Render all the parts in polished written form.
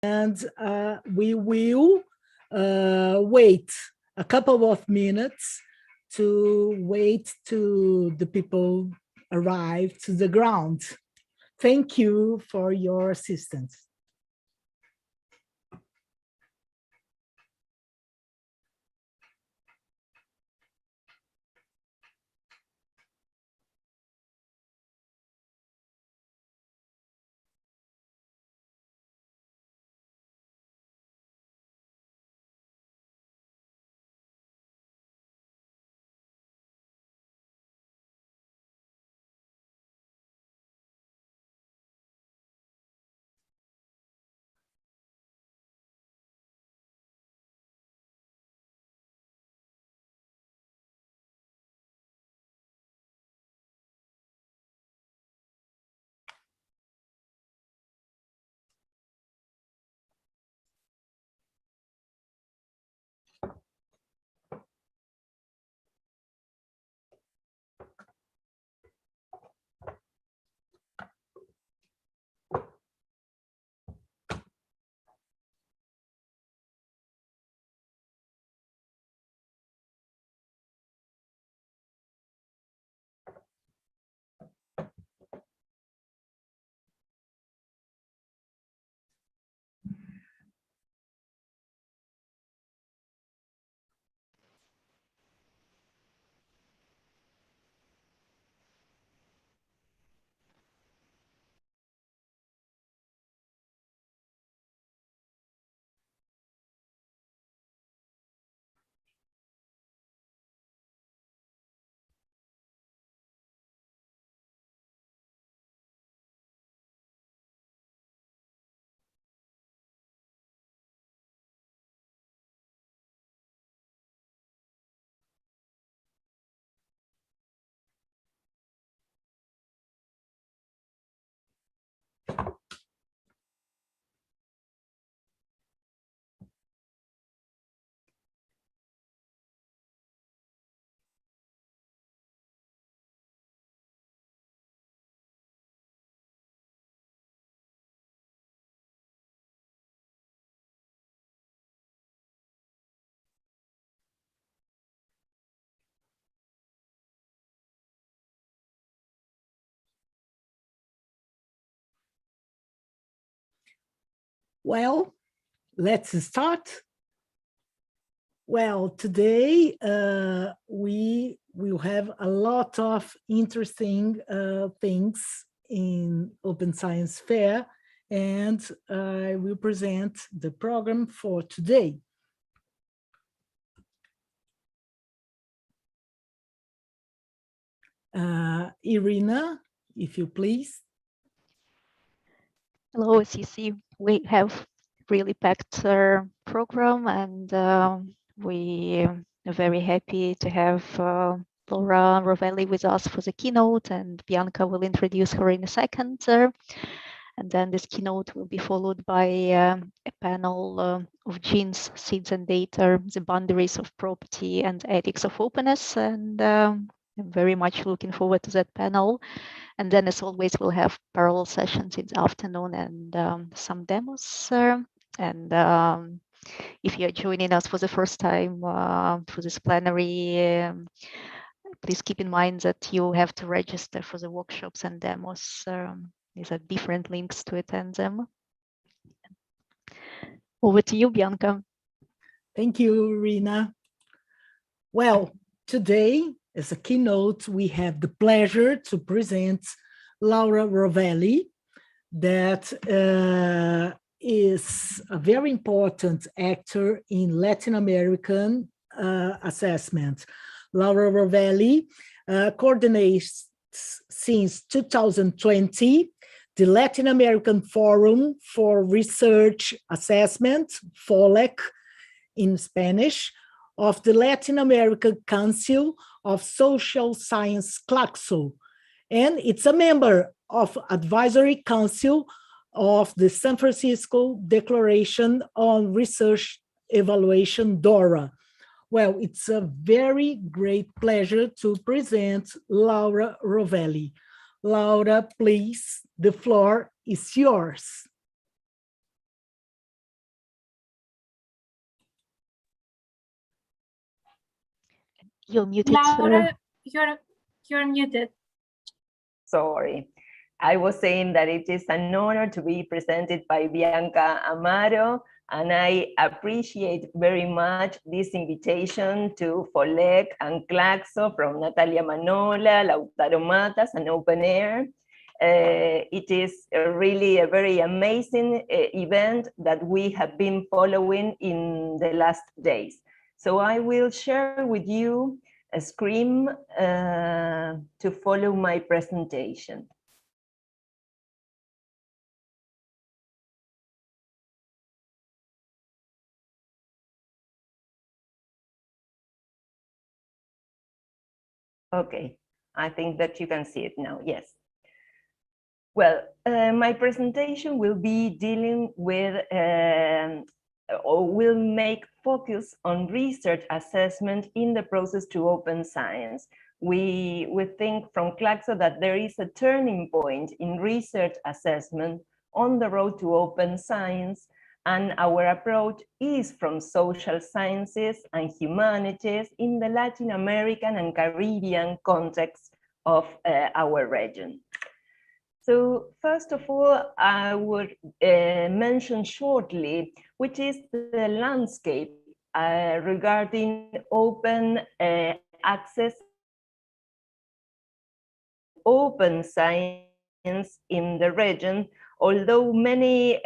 And we will wait a couple of minutes to wait to the people arrive to the ground. Thank you for your assistance. Well, let's start. Well, today we will have a lot of interesting things in Open Science Fair, and I will present the program for today. Irina, if you please. Hello, Cici. We have really packed our program, and we are very happy to have Laura Rovelli with us for the keynote, and Bianca will introduce her in a second. And then this keynote will be followed by a panel of genes, seeds, and data, the boundaries of property and ethics of openness. And I'm very much looking forward to that panel. And then, as always, we'll have parallel sessions in the afternoon and some demos. And if you're joining us for the first time for this plenary, please keep in mind that you have to register for the workshops and demos. These are different links to attend them. Over to you, Bianca. Thank you, Rina. Well, today, as a keynote, we have the pleasure to present Laura Rovelli, that is a very important actor in Latin American assessment. Laura Rovelli coordinates since 2020 the Latin American Forum for Research Assessment, FOLEC in Spanish, of the Latin American Council of Social Science, CLACSO, and it's a member of Advisory Council of the San Francisco Declaration on Research Evaluation, DORA. Well, it's a very great pleasure to present Laura Rovelli. Laura, please, the floor is yours. You're muted. Laura, you're muted. Sorry. I was saying that it is an honor to be presented by Bianca Amaro, and I appreciate very much this invitation to FOLEC and Claxo from Natalia Manola, Lautaro Matas, and Open Air. It is really a very amazing event that we have been following in the last days. So I will share with you a screen to follow my presentation. Okay, I think that you can see it now, yes. Well, my presentation will be dealing with, or will make focus on research assessment in the process to open science. We think from Claxo that there is a turning point in research assessment on the road to open science, and our approach is from social sciences and humanities in the Latin American and Caribbean context of our region. So first of all, I would mention shortly, which is the landscape regarding open access, open science in the region, although many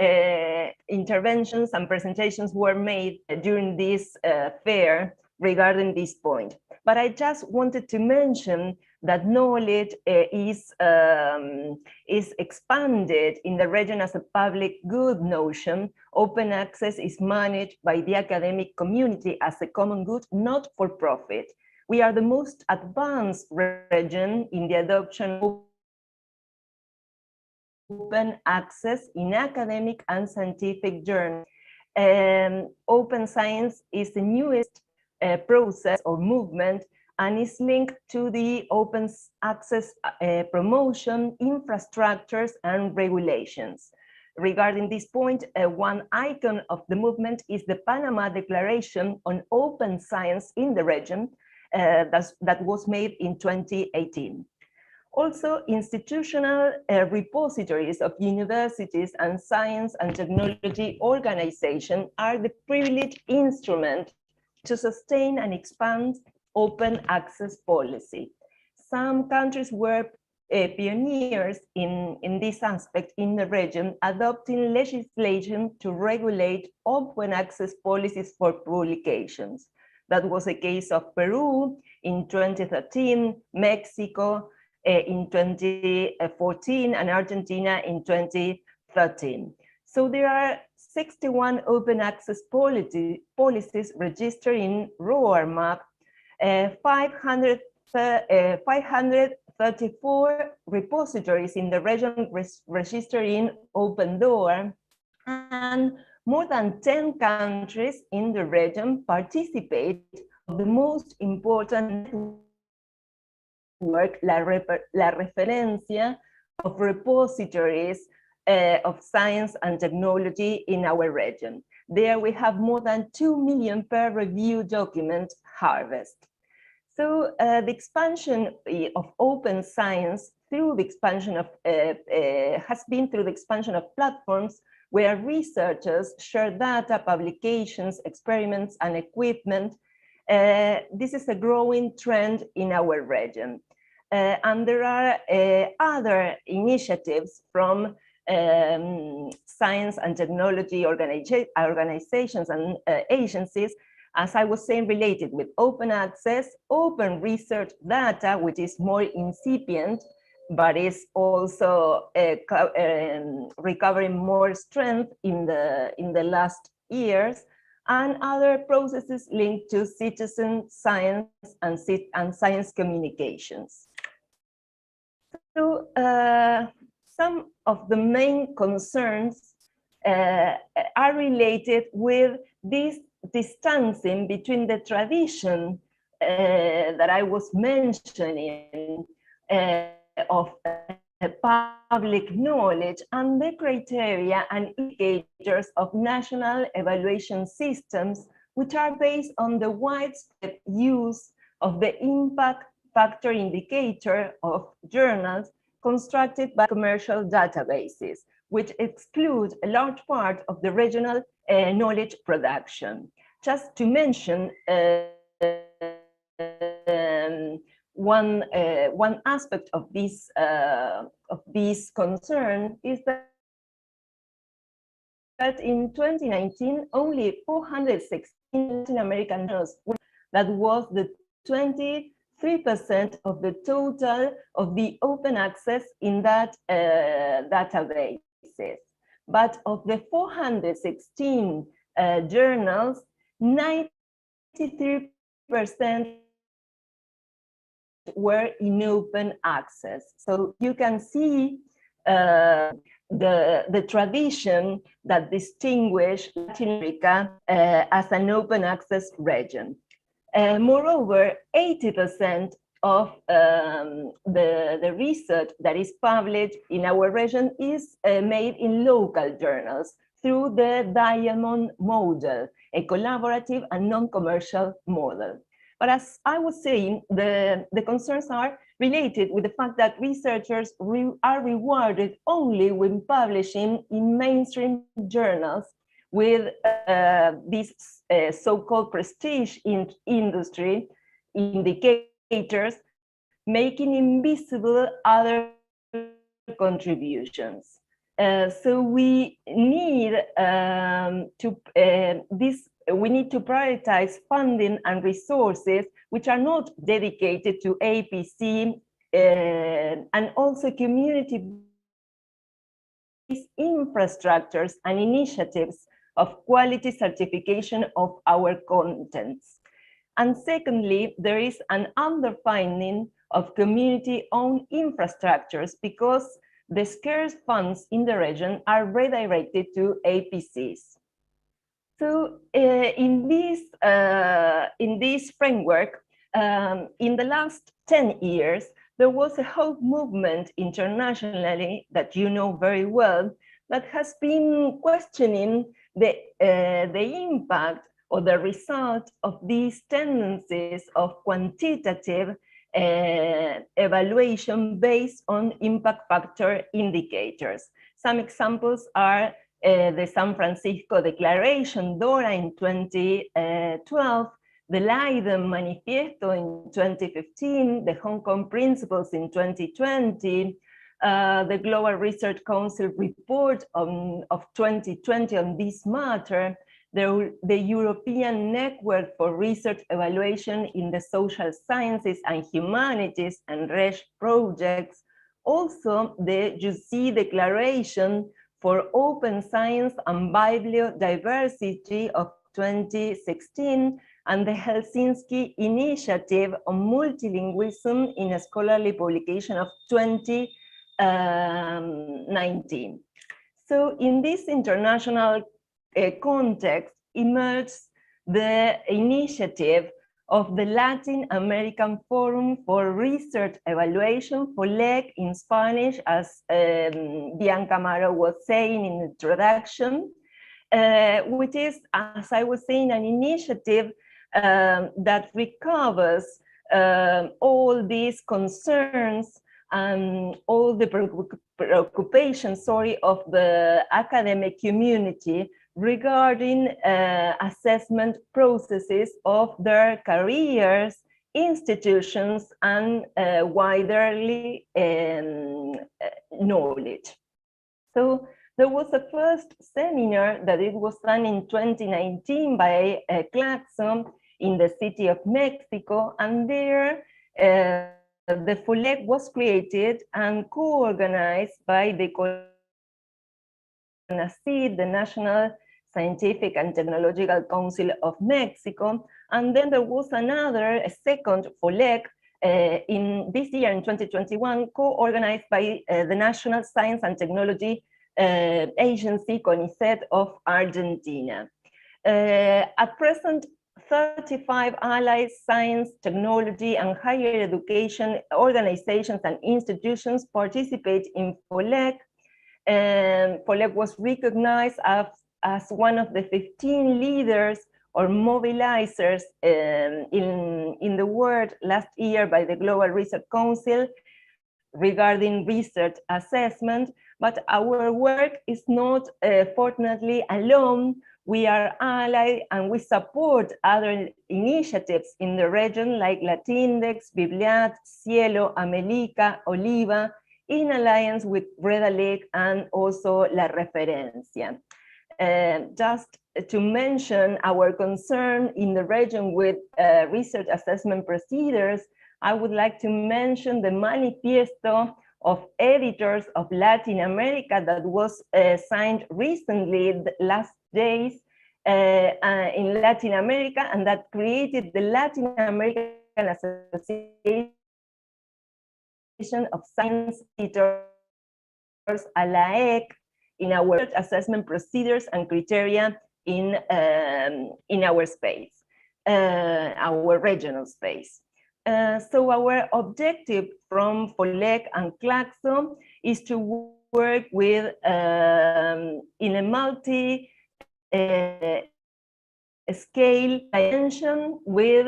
interventions and presentations were made during this fair regarding this point. But I just wanted to mention that knowledge is expanded in the region as a public good notion. Open access is managed by the academic community as a common good, not for profit. We are the most advanced region in the adoption of open access in academic and scientific journals. Open science is the newest process or movement and is linked to the open access promotion, infrastructures, and regulations. Regarding this point, one icon of the movement is the Panama Declaration on Open Science in the region that was made in 2018. Also, institutional repositories of universities and science and technology organizations are the privileged instrument to sustain and expand open access policy. Some countries were pioneers in this aspect in the region, adopting legislation to regulate open access policies for publications. That was the case of Peru in 2013, Mexico in 2014, and Argentina in 2013. So there are 61 open access policies registered in ROARMAP, 534 repositories in the region registered in Open Door, and more than 10 countries in the region participate in the most important network, La Referencia, of repositories of science and technology in our region. There we have more than 2 million peer-reviewed documents harvested. So the expansion of open science through the expansion of has been through the expansion of platforms where researchers share data, publications, experiments, and equipment. This is a growing trend in our region. And there are other initiatives from science and technology organizations and agencies, as I was saying, related with open access, open research data, which is more incipient, but is also recovering more strength in the last years, and other processes linked to citizen science and science communications. So some of the main concerns are related with this distancing between the tradition that I was mentioning of public knowledge and the criteria and indicators of national evaluation systems, which are based on the widespread use of the impact factor indicator of journals constructed by commercial databases, which exclude a large part of the regional knowledge production. Just to mention one aspect of this concern is that in 2019, only 416 Latin American journals, that was the 23% of the total of the open access in that databases. But of the 416 journals, 93% were in open access. So you can see the tradition that distinguished Latin America as an open access region. Moreover, 80% of the research that is published in our region is made in local journals through the Diamond model, a collaborative and non-commercial model. But as I was saying, the concerns are related with the fact that researchers are rewarded only when publishing in mainstream journals with these so-called prestige in industry indicators, making invisible other contributions. So we need we need to prioritize funding and resources which are not dedicated to APC and also community-based infrastructures and initiatives of quality certification of our contents. And secondly, there is an underfunding of community-owned infrastructures because the scarce funds in the region are redirected to APCs. So in this framework, in the last 10 years, there was a whole movement internationally that you know very well that has been questioning the impact or the result of these tendencies of quantitative evaluation based on impact factor indicators. Some examples are the San Francisco Declaration, DORA, in 2012, the Leiden Manifesto in 2015, the Hong Kong Principles in 2020, the Global Research Council report of 2020 on this matter, the European Network for Research Evaluation in the Social Sciences and Humanities and RESH projects, also the UC Declaration for Open Science and Biodiversity of 2016, and the Helsinki Initiative on Multilingualism in a Scholarly Publication of 2019. So in this international context emerged the initiative of the Latin American Forum for Research Evaluation, FOLEC in Spanish, as Bianca Amaro was saying in the introduction, which is, as I was saying, an initiative that recovers all these concerns and all the preoccupations, of the academic community regarding assessment processes of their careers, institutions, and widerly knowledge. So there was a first seminar that it was done in 2019 by Claxon in the city of Mexico, and there the FOLEC was created and co-organized by the CONACYT, the National Scientific and Technological Council of Mexico, and then there was a second FOLEC in this year, in 2021, co-organized by the National Science and Technology Agency, CONICET, of Argentina. At present, 35 allied science, technology, and higher education organizations and institutions participate in FOLEC. FOLEC was recognized as one of the 15 leaders or mobilizers in the world last year by the Global Research Council regarding research assessment, but our work is not fortunately alone. We are allied and we support other initiatives in the region like Latindex, Biblia, Cielo, Amelica, Oliva, in alliance with Redalec and also La Referencia. Just to mention our concern in the region with research assessment procedures, I would like to mention the manifesto of editors of Latin America that was signed recently, the last days in Latin America, and that created the Latin American Association of Science Editors, ALAEC, in our assessment procedures and criteria in our space, our regional space. So our objective from FOLEC and CLACSO is to work with in a multi scale dimension with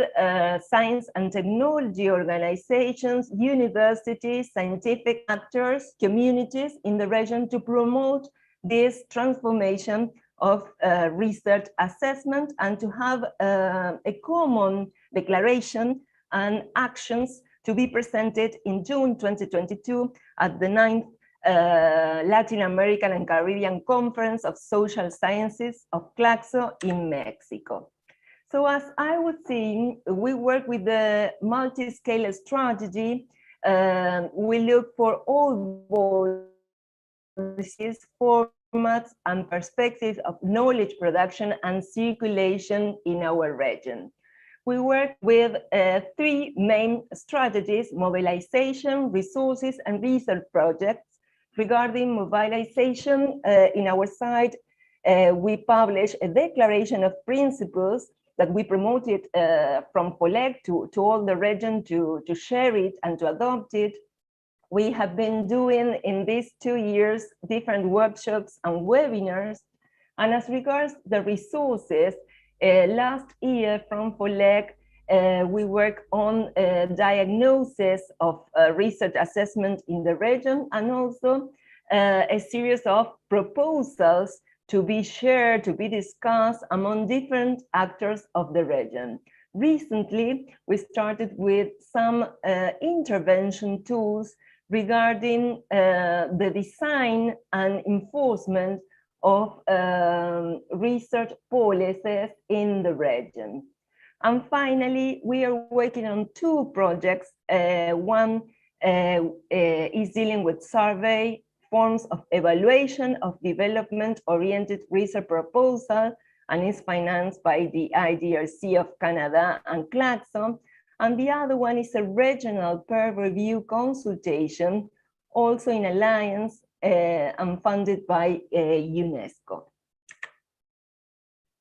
science and technology organizations, universities, scientific actors, communities in the region to promote this transformation of research assessment and to have a common declaration and actions to be presented in June 2022 at the 9th Latin American and Caribbean Conference of Social Sciences of CLACSO in Mexico. So as I was saying, we work with the multi-scale strategy. We look for all voices, formats, and perspectives of knowledge production and circulation in our region. We work with three main strategies: mobilization, resources, and research projects. Regarding mobilization, in our site, we published a declaration of principles that we promoted from FOLEC to all the region to share it and to adopt it. We have been doing in these 2 years different workshops and webinars. And as regards the resources, last year from FOLEC, we work on diagnosis of research assessment in the region, and also a series of proposals to be shared, to be discussed among different actors of the region. Recently, we started with some intervention tools regarding the design and enforcement of research policies in the region. And finally, we are working on two projects. One is dealing with survey forms of evaluation of development-oriented research proposal, and is financed by the IDRC of Canada and CLACSO. And the other one is a regional peer review consultation, also in alliance and funded by UNESCO.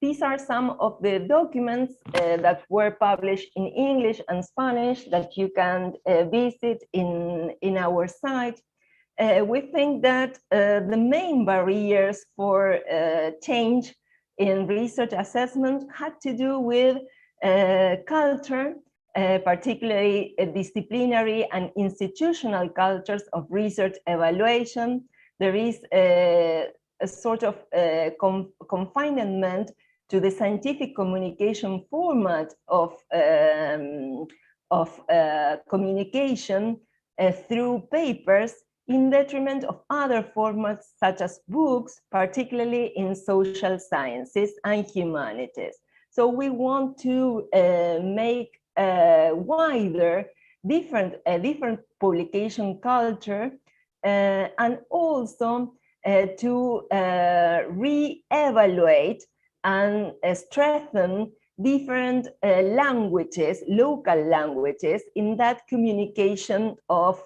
These are some of the documents that were published in English and Spanish that you can visit in our site. We think that the main barriers for change in research assessment had to do with culture, particularly disciplinary and institutional cultures of research evaluation. There is a sort of confinement to the scientific communication format of communication through papers, in detriment of other formats such as books, particularly in social sciences and humanities. So we want to make a wider, different publication culture, and also to re-evaluate and strengthen different languages, local languages, in that communication of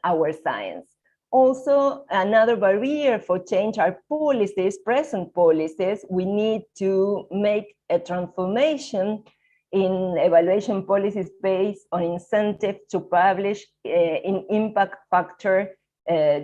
our science. Also, another barrier for change are policies, present policies. We need to make a transformation in evaluation policies based on incentive to publish in impact factor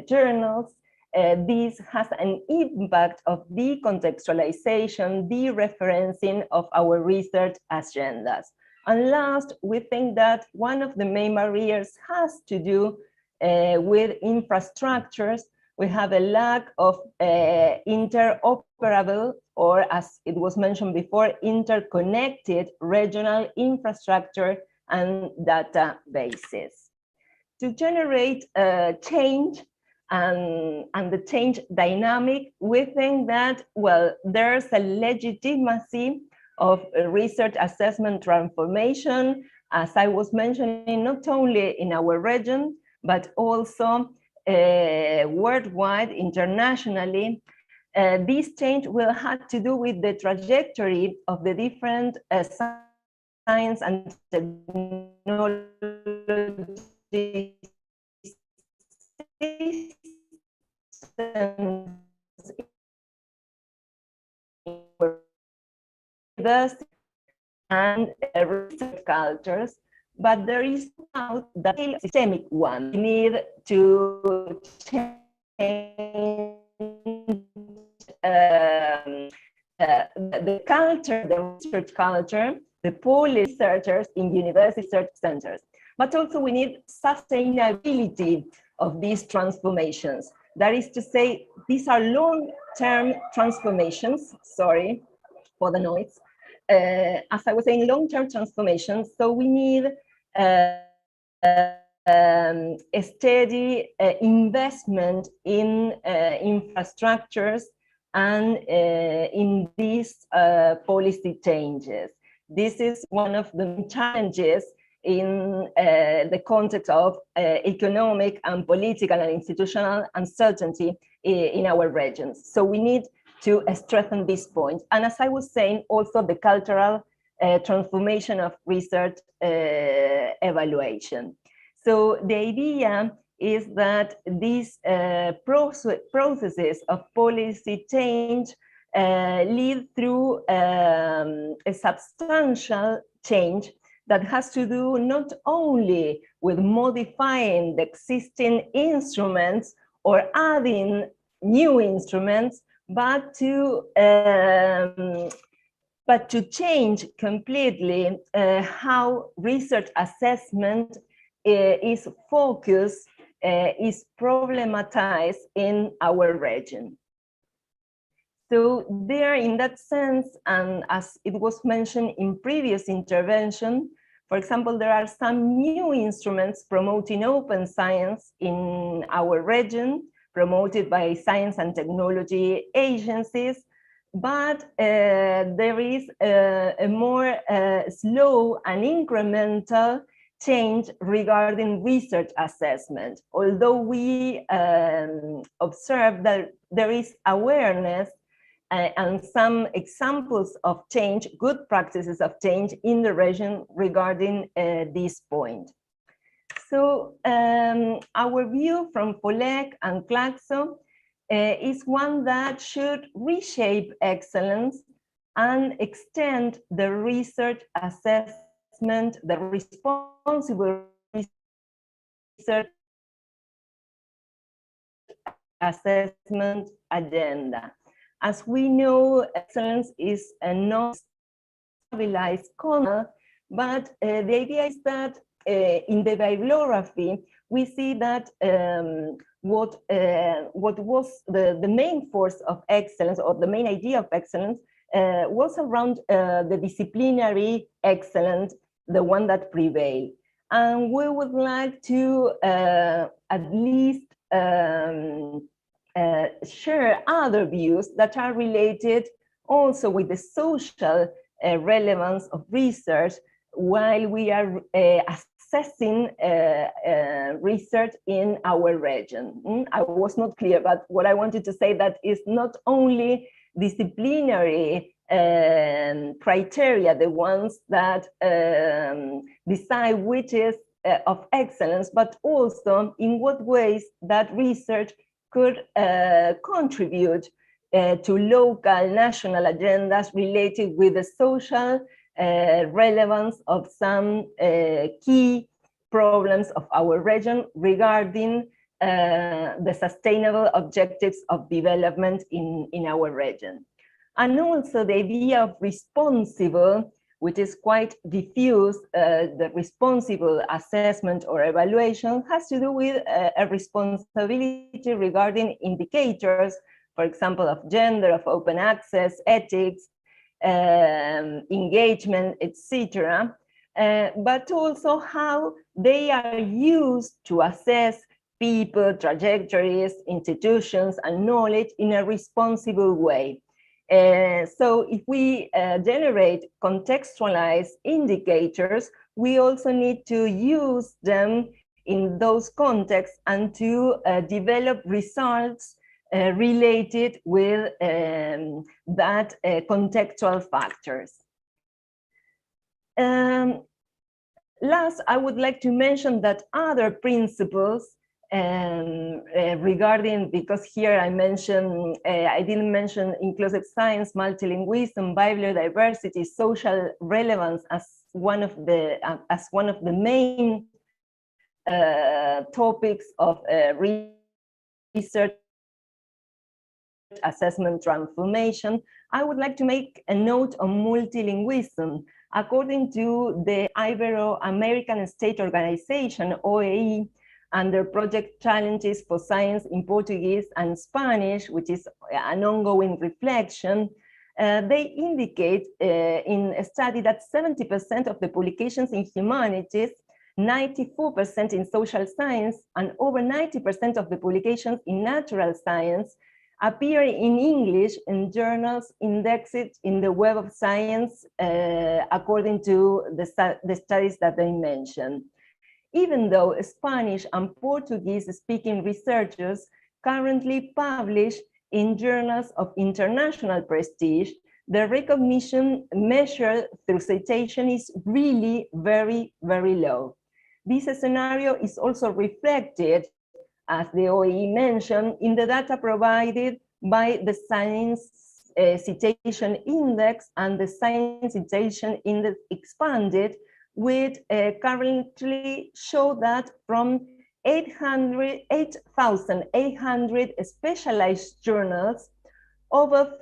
journals. this has an impact of decontextualization, dereferencing of our research agendas. And last, we think that one of the main barriers has to do with infrastructures. We have a lack of interoperable, or as it was mentioned before, interconnected regional infrastructure and databases. To generate change and the change dynamic, we think that, well, there's a legitimacy of research assessment transformation, as I was mentioning, not only in our region, but also worldwide, internationally. This change will have to do with the trajectory of the different science and technology and research cultures, but there is now the systemic one. We need to change the culture, the research culture, the policy researchers in university research centers. But also we need sustainability of these transformations. That is to say, these are long-term transformations, sorry for the noise. As I was saying, long-term transformations, so we need a steady investment in infrastructures and in these policy changes. This is one of the challenges in the context of economic and political and institutional uncertainty in our regions. So we need to strengthen this point. And as I was saying, also the cultural transformation of research evaluation. So the idea is that these processes of policy change lead through a substantial change that has to do not only with modifying the existing instruments or adding new instruments, but to change completely how research assessment is focused, is problematized in our region. So there, in that sense, and as it was mentioned in previous intervention, for example, there are some new instruments promoting open science in our region, promoted by science and technology agencies, but there is a more slow and incremental change regarding research assessment. Although we observe that there is awareness and some examples of change, good practices of change in the region regarding this point. So our view from FOLEC and CLACSO is one that should reshape excellence and extend the research assessment, the responsible research assessment agenda. As we know, excellence is a non-stabilized concept, but the idea is that in the bibliography, we see that what was the main force of excellence, or the main idea of excellence, was around the disciplinary excellence, the one that prevailed. And we would like to at least share other views that are related also with the social relevance of research while we are assessing research in our region. I was not clear, but what I wanted to say that is not only disciplinary criteria, the ones that decide which is of excellence, but also in what ways that research could contribute to local, national agendas related with the social relevance of some key problems of our region regarding the sustainable objectives of development in our region. And also the idea of responsible, which is quite diffuse, the responsible assessment or evaluation has to do with a responsibility regarding indicators, for example, of gender, of open access, ethics, engagement, etc., but also how they are used to assess people, trajectories, institutions, and knowledge in a responsible way. So if we generate contextualized indicators, we also need to use them in those contexts and to develop results related with that contextual factors. Last, I would like to mention that other principles regarding, because here I mentioned, I didn't mention inclusive science, multilingualism, biodiversity, social relevance as one of the main topics of research assessment transformation. I would like to make a note on multilingualism. According to the Ibero-American State Organization, OAE, under Project Challenges for Science in Portuguese and Spanish, which is an ongoing reflection, they indicate in a study that 70% of the publications in humanities, 94% in social science, and over 90% of the publications in natural science appear in English in journals indexed in the Web of Science, according to the studies that they mentioned. Even though Spanish and Portuguese-speaking researchers currently publish in journals of international prestige, the recognition measured through citation is really very, very low. This scenario is also reflected, as the OAE mentioned, in the data provided by the Science Citation Index and the Science Citation Index Expanded, which currently show that from 8,800 specialized journals, over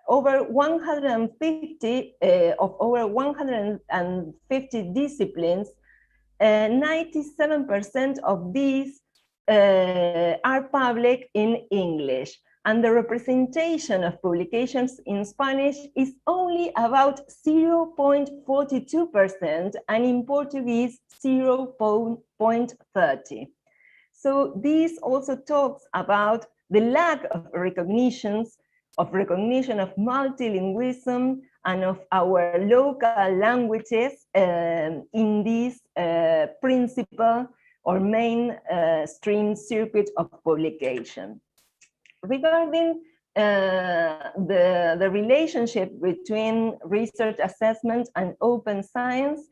150 of over 150 disciplines, 97% of these are public in English, and the representation of publications in Spanish is only about 0.42%, and in Portuguese 0.30. So this also talks about the lack of recognition of multilingualism and of our local languages in this principle or main stream circuit of publication. Regarding the relationship between research assessment and open science,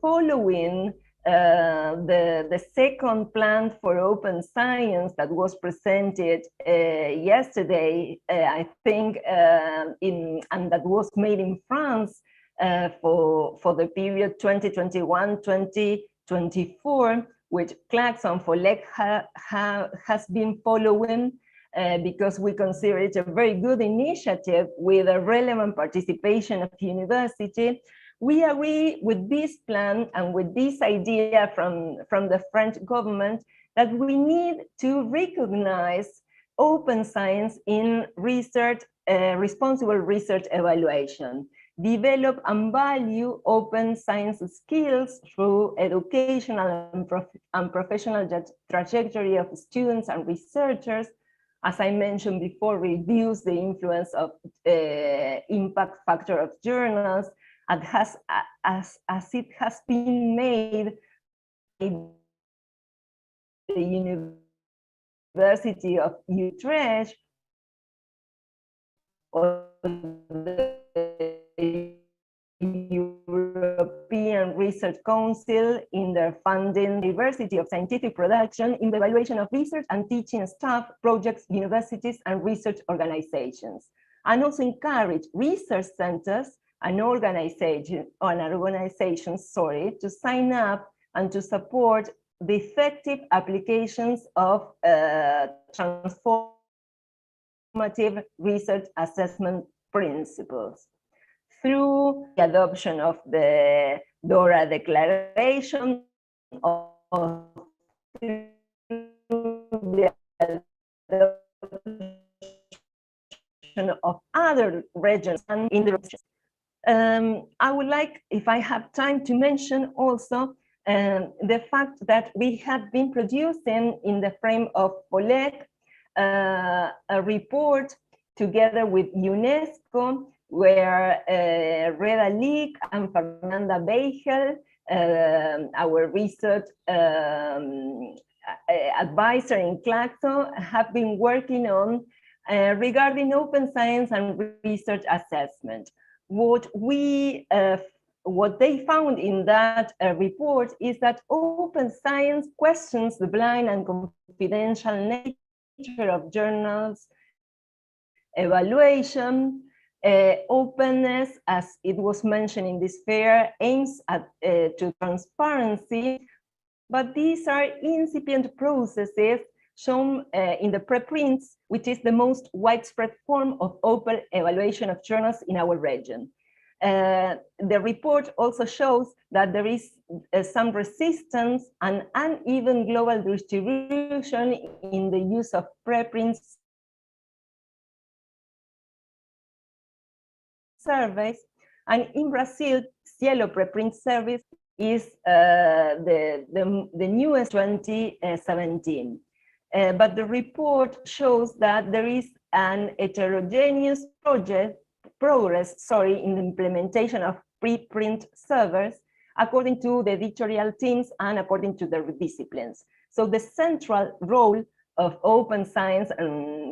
following the second plan for open science that was presented yesterday, I think, and that was made in France for the period 2021-2024, which Claxon for LEC has been following, because we consider it a very good initiative with a relevant participation of university. We agree with this plan and with this idea from the French government that we need to recognize open science in research, responsible research evaluation, develop and value open science skills through educational and professional trajectory of students and researchers. As I mentioned before, reduce the influence of impact factor of journals, and as it has been made by the University of Utrecht or the European Research Council in their funding diversity of scientific production in the evaluation of research and teaching staff, projects, universities, and research organizations, and also encourage research centers and organizations to sign up and to support the effective applications of transformative research assessment principles through the adoption of the DORA Declaration, or through the adoption of other regions and in the regions. I would like, if I have time, to mention also the fact that we have been producing in the frame of POLEC a report together with UNESCO, where Reda Leek and Fernanda Beigel, our research advisor in Claxo, have been working on regarding open science and research assessment. What they found in that report is that open science questions the blind and confidential nature of journals, evaluation, openness, as it was mentioned in this fair, aims at to transparency, but these are incipient processes shown in the preprints, which is the most widespread form of open evaluation of journals in our region. The report also shows that there is some resistance and uneven global distribution in the use of preprints surveys. And in Brazil, Cielo preprint service is the newest 2017. But the report shows that there is an heterogeneous progress in the implementation of preprint servers according to the editorial teams and according to the disciplines. So the central role of open science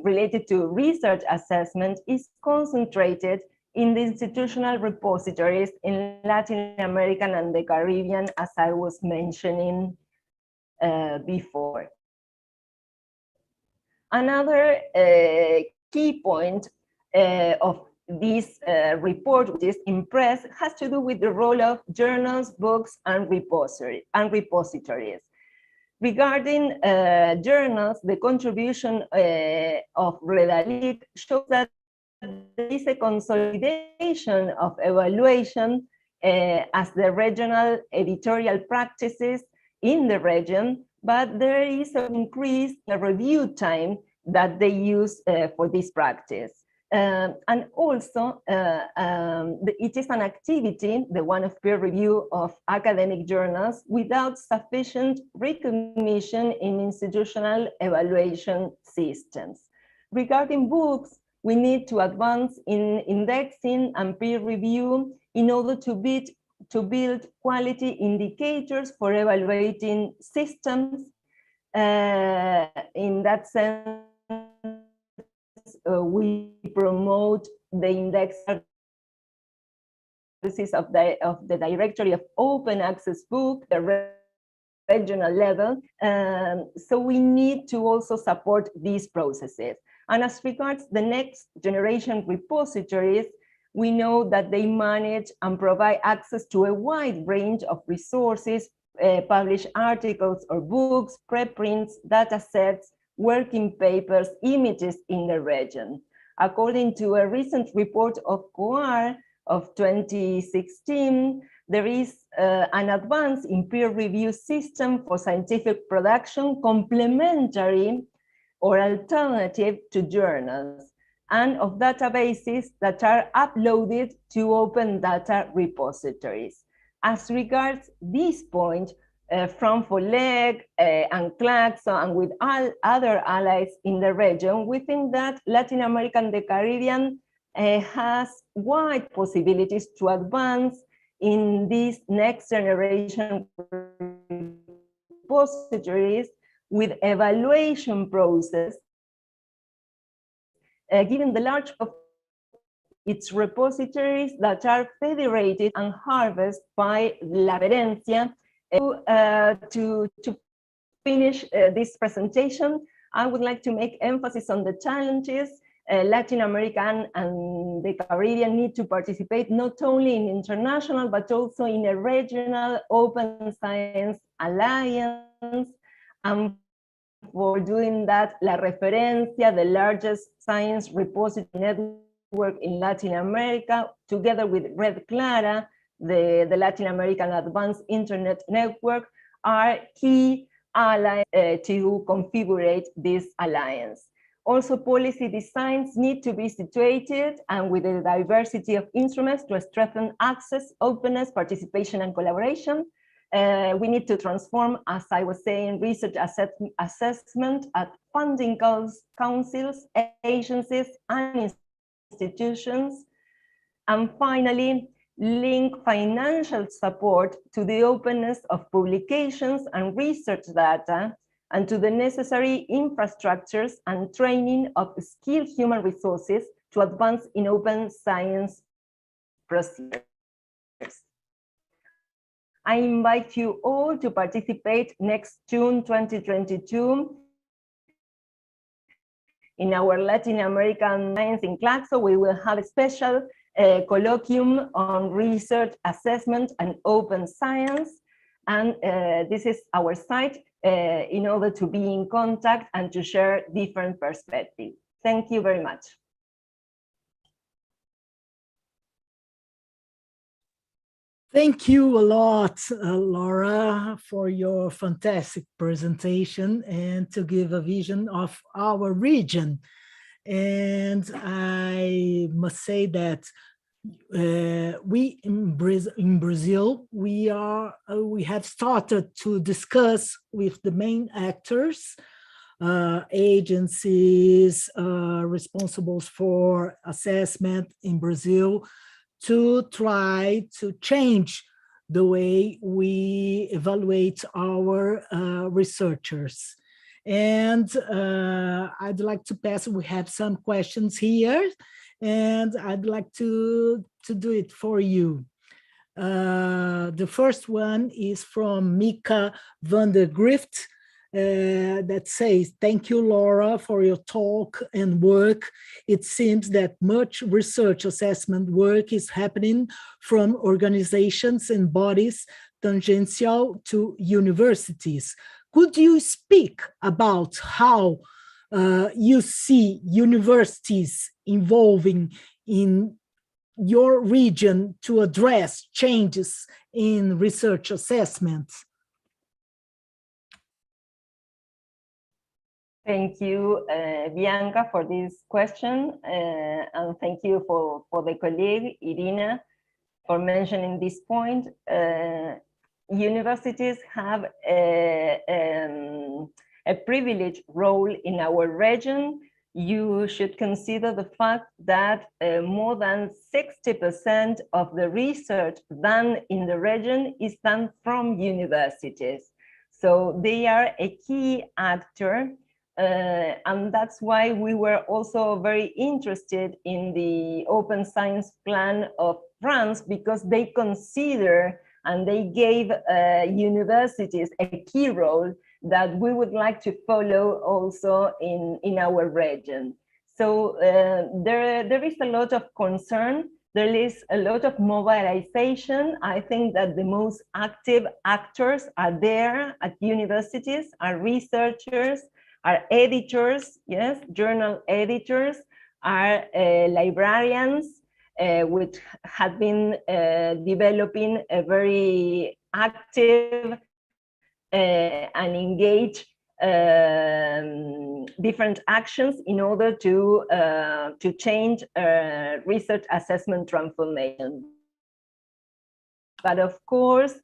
related to research assessment is concentrated in the institutional repositories in Latin America and the Caribbean, as I was mentioning before. Another key point of this report, which is in press, has to do with the role of journals, books, and repositories. Regarding journals, the contribution of Reda Leek shows that there is a consolidation of evaluation as the regional editorial practices in the region, but there is an increase in the review time that they use for this practice. And also, it is an activity, the one of peer review of academic journals, without sufficient recognition in institutional evaluation systems. Regarding books, we need to advance in indexing and peer review in order to build quality indicators for evaluating systems. In that sense, we promote the index of the directory of open access book, the regional level. So we need to also support these processes. And as regards the next generation repositories, we know that they manage and provide access to a wide range of resources, publish articles or books, preprints, data sets, working papers, images in the region. According to a recent report of COAR of 2016, there is an advance in peer review system for scientific production complementary or alternative to journals, and of databases that are uploaded to open data repositories. As regards this point, from FOLEG and Claxo and with all other allies in the region, we think that Latin America and the Caribbean has wide possibilities to advance in these next generation repositories with evaluation process, given the large of its repositories that are federated and harvested by La Verencia. To finish this presentation, I would like to make emphasis on the challenges Latin American and the Caribbean need to participate not only in international, but also in a regional open science Alliance, and for doing that, La Referencia, the largest science repository network in Latin America, together with Red Clara, the Latin American Advanced Internet Network, are key allies to configure this alliance. Also, policy designs need to be situated and with a diversity of instruments to strengthen access, openness, participation, and collaboration. We need to transform, as I was saying, research assessment at funding councils, agencies, and institutions. And finally, link financial support to the openness of publications and research data, and to the necessary infrastructures and training of skilled human resources to advance in open science procedures. I invite you all to participate next June 2022 in our Latin American Science in Claxo. We will have a special colloquium on research assessment and open science. And this is our site in order to be in contact and to share different perspectives. Thank you very much. Thank you a lot, Laura, for your fantastic presentation and to give a vision of our region. And I must say that we in Brazil, we have started to discuss with the main actors, agencies responsible for assessment in Brazil, to try to change the way we evaluate our researchers. And I'd like to pass, we have some questions here, and I'd like to do it for you. The first one is from Mika van der Grift, that says, thank you, Laura, for your talk and work. It seems that much research assessment work is happening from organizations and bodies tangential to universities. Could you speak about how you see universities involving in your region to address changes in research assessment? Thank you, Bianca, for this question, and thank you for the colleague, Irina, for mentioning this point. Universities have a privileged role in our region. You should consider the fact that more than 60% of the research done in the region is done from universities. So they are a key actor. And that's why we were also very interested in the Open Science Plan of France, because they consider and they gave universities a key role that we would like to follow also in our region. So there is a lot of concern. There is a lot of mobilization. I think that the most active actors are there at universities, are researchers, are editors, yes, journal editors, are librarians, which have been developing a very active and engaged different actions in order to change research assessment transformation. But of course,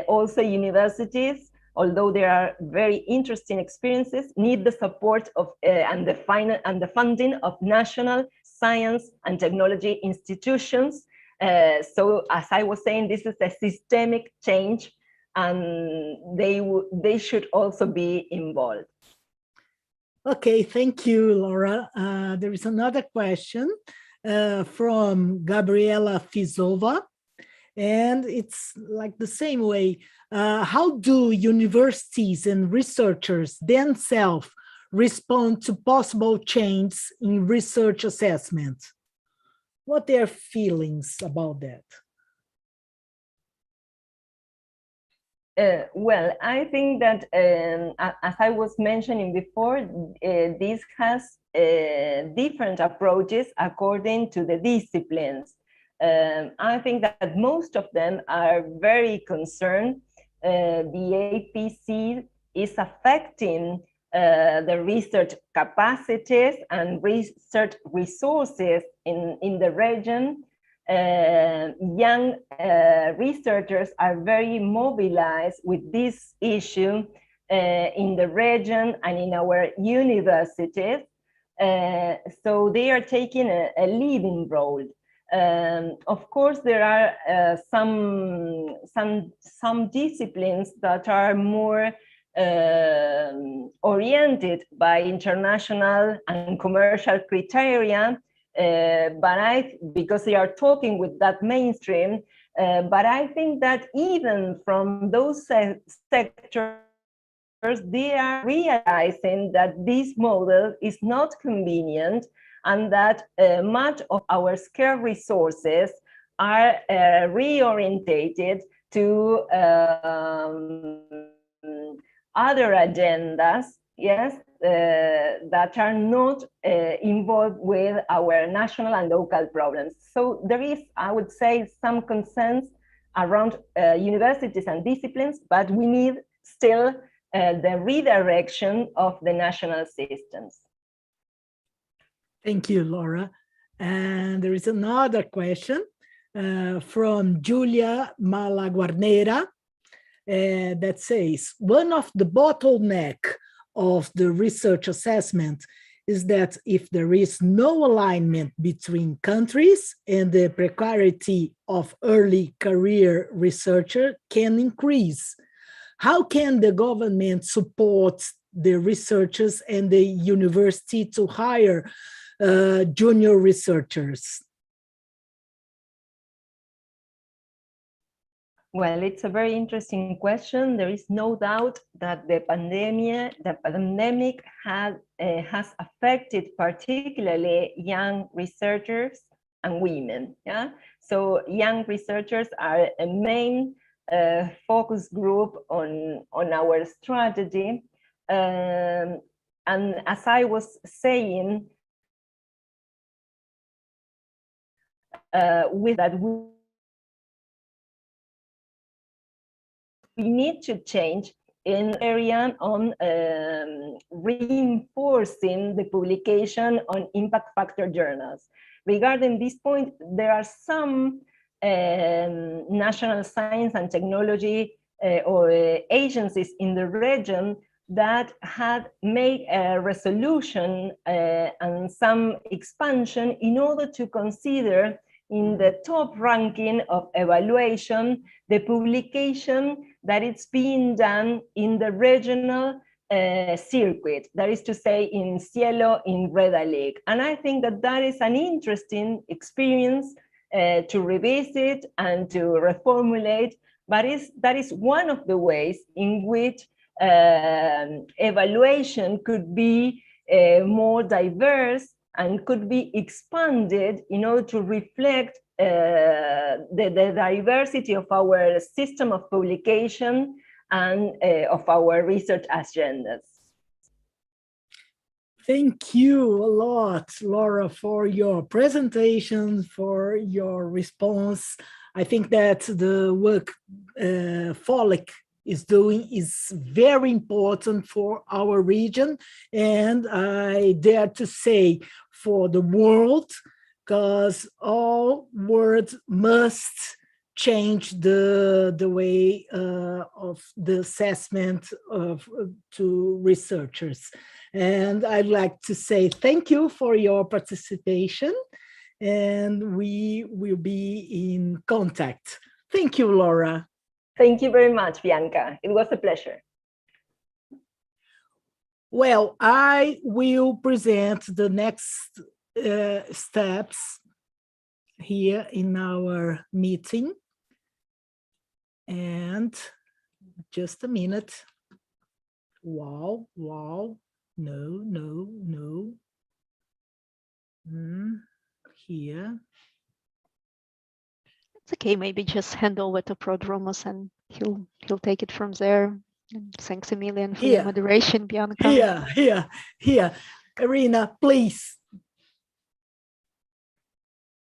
also universities, although there are very interesting experiences, need the support of and the funding of national science and technology institutions. So as I was saying, this is a systemic change, and they should also be involved. Okay, thank you, Laura. There is another question from Gabriela Fizova, and it's like the same way. How do universities and researchers themselves respond to possible changes in research assessment? What are their feelings about that? Well, I think that, as I was mentioning before, this has different approaches according to the disciplines. I think that most of them are very concerned. The APC is affecting the research capacities and research resources in the region. Young researchers are very mobilized with this issue in the region and in our universities. So they are taking a leading role. Of course, there are some disciplines that are more oriented by international and commercial criteria, because they are talking with that mainstream, but I think that even from those sectors, they are realizing that this model is not convenient and that much of our scarce resources are reorientated to other agendas, yes, that are not involved with our national and local problems. So there is, I would say, some concerns around universities and disciplines, but we need still the redirection of the national systems. Thank you, Laura. And there is another question from Julia Malaguarnera that says, one of the bottleneck of the research assessment is that if there is no alignment between countries, and the precarity of early career researcher can increase. How can the government support the researchers and the university to hire junior researchers? Well, it's a very interesting question. There is no doubt that the pandemic has affected particularly young researchers and women. Yeah, so young researchers are a main focus group on our strategy. And as I was saying, with that, we need to change in area on reinforcing the publication on impact factor journals. Regarding this point, there are some national science and technology or agencies in the region that had made a resolution and some expansion in order to consider in the top ranking of evaluation the publication that it's being done in the regional circuit, that is to say in Cielo, in Rovelli. And I think that that is an interesting experience to revisit and to reformulate, but that is one of the ways in which evaluation could be more diverse and could be expanded in order to reflect the diversity of our system of publication and of our research agendas. Thank you a lot, Laura, for your presentation, for your response. I think that the work FOLIC is doing is very important for our region, and I dare to say for the world, because all world must change the way of the assessment to researchers. And I'd like to say thank you for your participation, and we will be in contact. Thank you, Laura. Thank you very much, Bianca. It was a pleasure. Well, I will present the next steps here in our meeting. And just a minute. Wow. No. Here. It's okay, maybe just hand over to Prodromos and he'll take it from there. And thanks a million for your moderation, Bianca. Here. Irina, please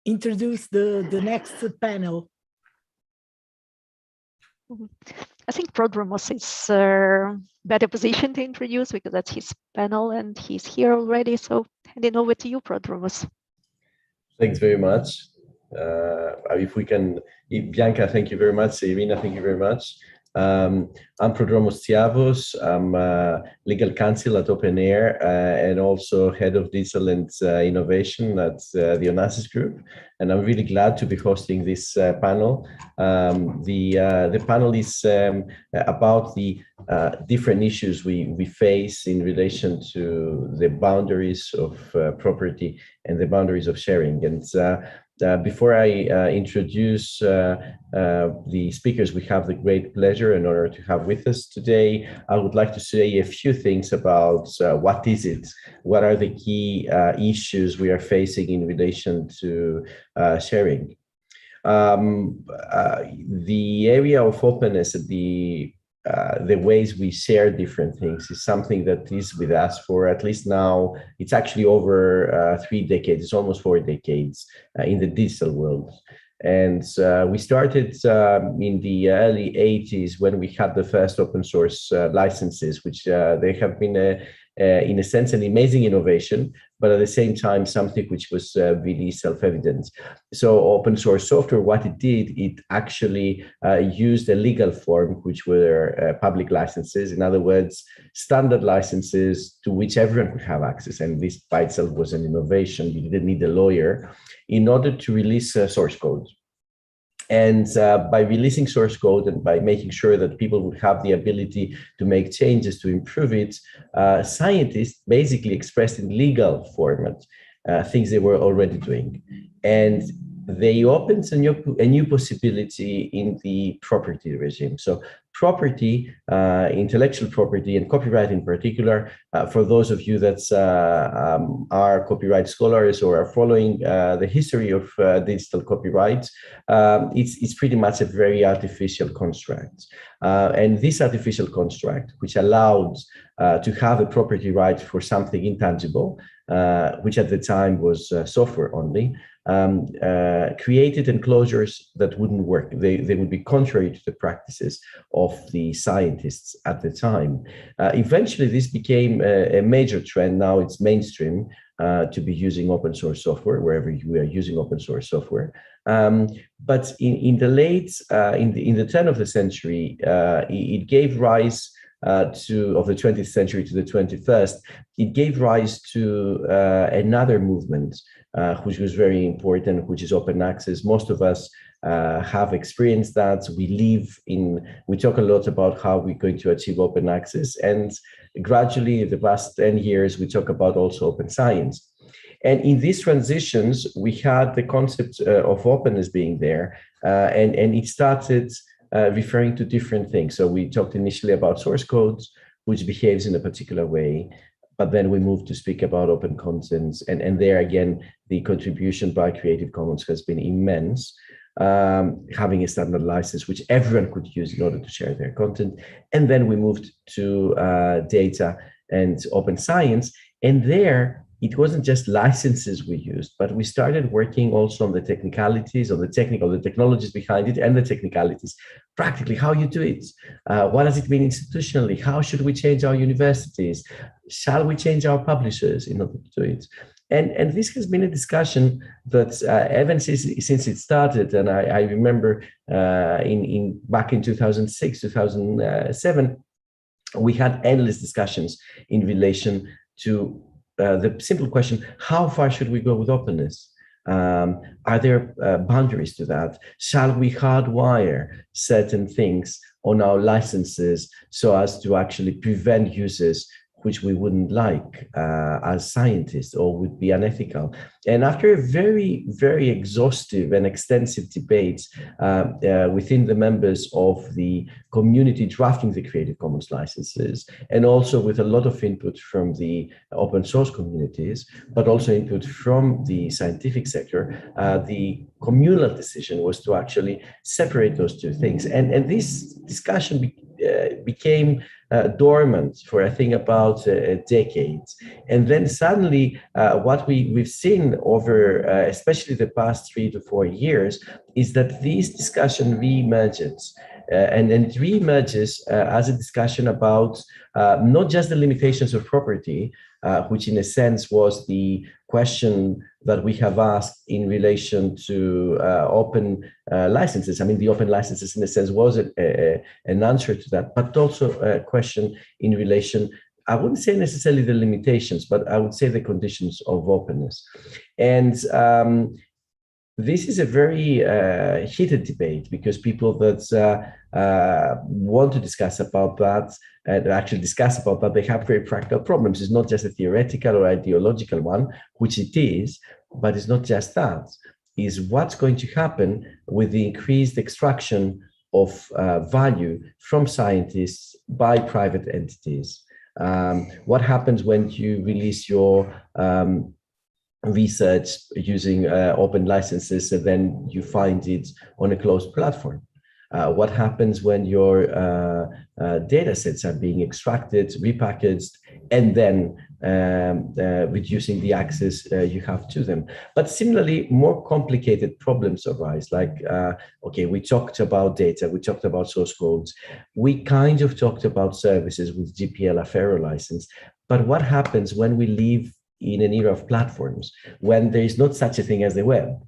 introduce the next panel. I think Prodromos is better positioned to introduce because that's his panel and he's here already. So handing over to you, Prodromos. Thanks very much. Bianca, thank you very much. Irina, thank you very much. I'm Prodromos Tiavos. I'm legal counsel at OpenAir and also head of digital and innovation at the Onassis Group. And I'm really glad to be hosting this panel. The panel is about the different issues we face in relation to the boundaries of property and the boundaries of sharing. And before I introduce the speakers we have the great pleasure and honor to have with us today, I would like to say a few things about what is it, what are the key issues we are facing in relation to sharing. The area of openness, the ways we share different things is something that is with us for at least now, it's actually over 3 decades, it's almost 4 decades in the digital world. And we started in the early 80s when we had the first open source licenses, which they have been in a sense an amazing innovation, but at the same time something which was really self-evident. So open source software, what it did, it actually used a legal form, which were public licenses. In other words, standard licenses to which everyone could have access. And this by itself was an innovation. You didn't need a lawyer in order to release source code. And by releasing source code and by making sure that people would have the ability to make changes to improve it, scientists basically expressed in legal format things they were already doing. And they opened a new possibility in the property regime. So property, intellectual property and copyright in particular, for those of you that are copyright scholars or are following the history of digital copyright, it's pretty much a very artificial construct. And this artificial construct, which allowed to have a property right for something intangible, which at the time was software only, created enclosures that wouldn't work. They would be contrary to the practices of the scientists at the time. Eventually, this became a major trend. Now it's mainstream to be using open source software wherever we are using open source software. But in the late, in the turn of the century, it gave rise of the 20th century to the 21st, it gave rise to another movement, which was very important, which is open access. Most of us have experienced that. We talk a lot about how we're going to achieve open access. And gradually, in the past 10 years, we talk about also open science. And in these transitions, we had the concept of openness being there, and it started referring to different things. So we talked initially about source codes, which behaves in a particular way, but then we moved to speak about open contents. And there again, the contribution by Creative Commons has been immense, having a standard license, which everyone could use in order to share their content. And then we moved to data and open science. And there, it wasn't just licenses we used, but we started working also on the technicalities, on the technologies behind it and the technicalities. Practically, how you do it. What does it mean institutionally? How should we change our universities? Shall we change our publishers in order to do it? And this has been a discussion that ever since it started, and I remember back in 2006, 2007, we had endless discussions in relation to the simple question, how far should we go with openness? Are there boundaries to that? Shall we hardwire certain things on our licenses so as to actually prevent users which we wouldn't like as scientists or would be unethical. And after a very, very exhaustive and extensive debate within the members of the community drafting the Creative Commons licenses, and also with a lot of input from the open source communities, but also input from the scientific sector, the communal decision was to actually separate those two things. And this discussion became dormant for, I think, about a decade. And then suddenly what we've seen over, especially the past 3 to 4 years, is that this discussion reemerges. And it reemerges as a discussion about not just the limitations of property, which in a sense was the question that we have asked in relation to open licenses. I mean, the open licenses in a sense was an answer to that, but also a question in relation, I wouldn't say necessarily the limitations, but I would say the conditions of openness. And this is a very heated debate because people that want to discuss about that and actually discuss about that, they have very practical problems. It's not just a theoretical or ideological one, which it is, but it's not just that. Is what's going to happen with the increased extraction of value from scientists by private entities? What happens when you release your research using open licenses and then you find it on a closed platform? What happens when your data sets are being extracted, repackaged, and then reducing the access you have to them? But similarly, more complicated problems arise, like, okay, we talked about data, we talked about source codes, we kind of talked about services with GPL Affero license, but what happens when we live in an era of platforms, when there is not such a thing as the web?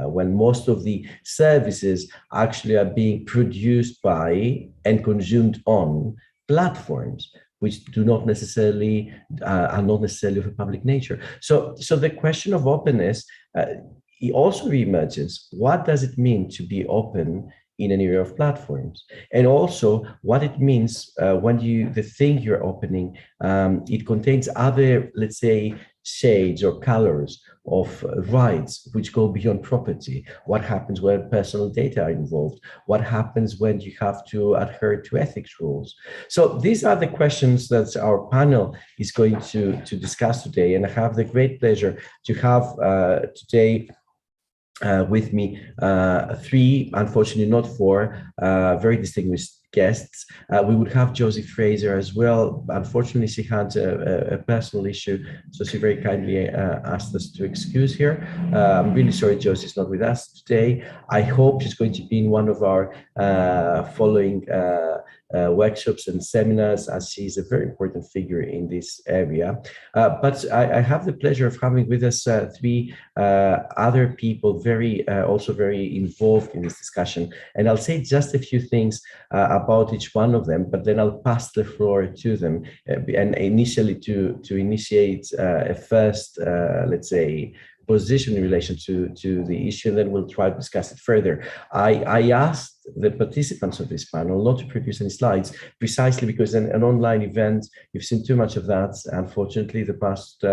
When most of the services actually are being produced by and consumed on platforms, which do not necessarily are not necessarily of a public nature. So the question of openness it also reemerges. What does it mean to be open in an era of platforms? And also what it means when the thing you're opening, it contains other, let's say, shades or colors of rights which go beyond property. What happens when personal data are involved? What happens when you have to adhere to ethics rules? So these are the questions that our panel is going to discuss today. And I have the great pleasure to have today with me three, unfortunately not four, very distinguished guests. We would have Josie Fraser as well. Unfortunately, she had a personal issue, so she very kindly asked us to excuse her. I'm really sorry Josie's not with us today. I hope she's going to be in one of our following workshops and seminars, as she's a very important figure in this area. But I have the pleasure of having with us three other people also very involved in this discussion. And I'll say just a few things about each one of them, but then I'll pass the floor to them and initially to initiate a first, let's say, position in relation to the issue, and then we'll try to discuss it further. I asked the participants of this panel not to produce any slides, precisely because an online event, you've seen too much of that, unfortunately, the past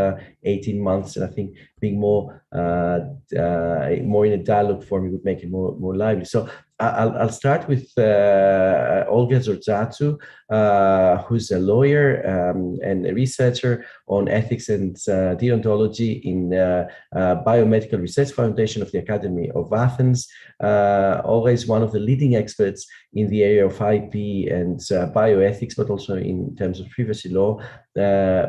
18 months, and I think being more in a dialogue form, it would make it more lively. So I'll start with Olga Zorzatu, who's a lawyer and a researcher on ethics and deontology in Biomedical Research Foundation of the Academy of Athens. Olga is one of the leading experts in the area of IP and bioethics, but also in terms of privacy law,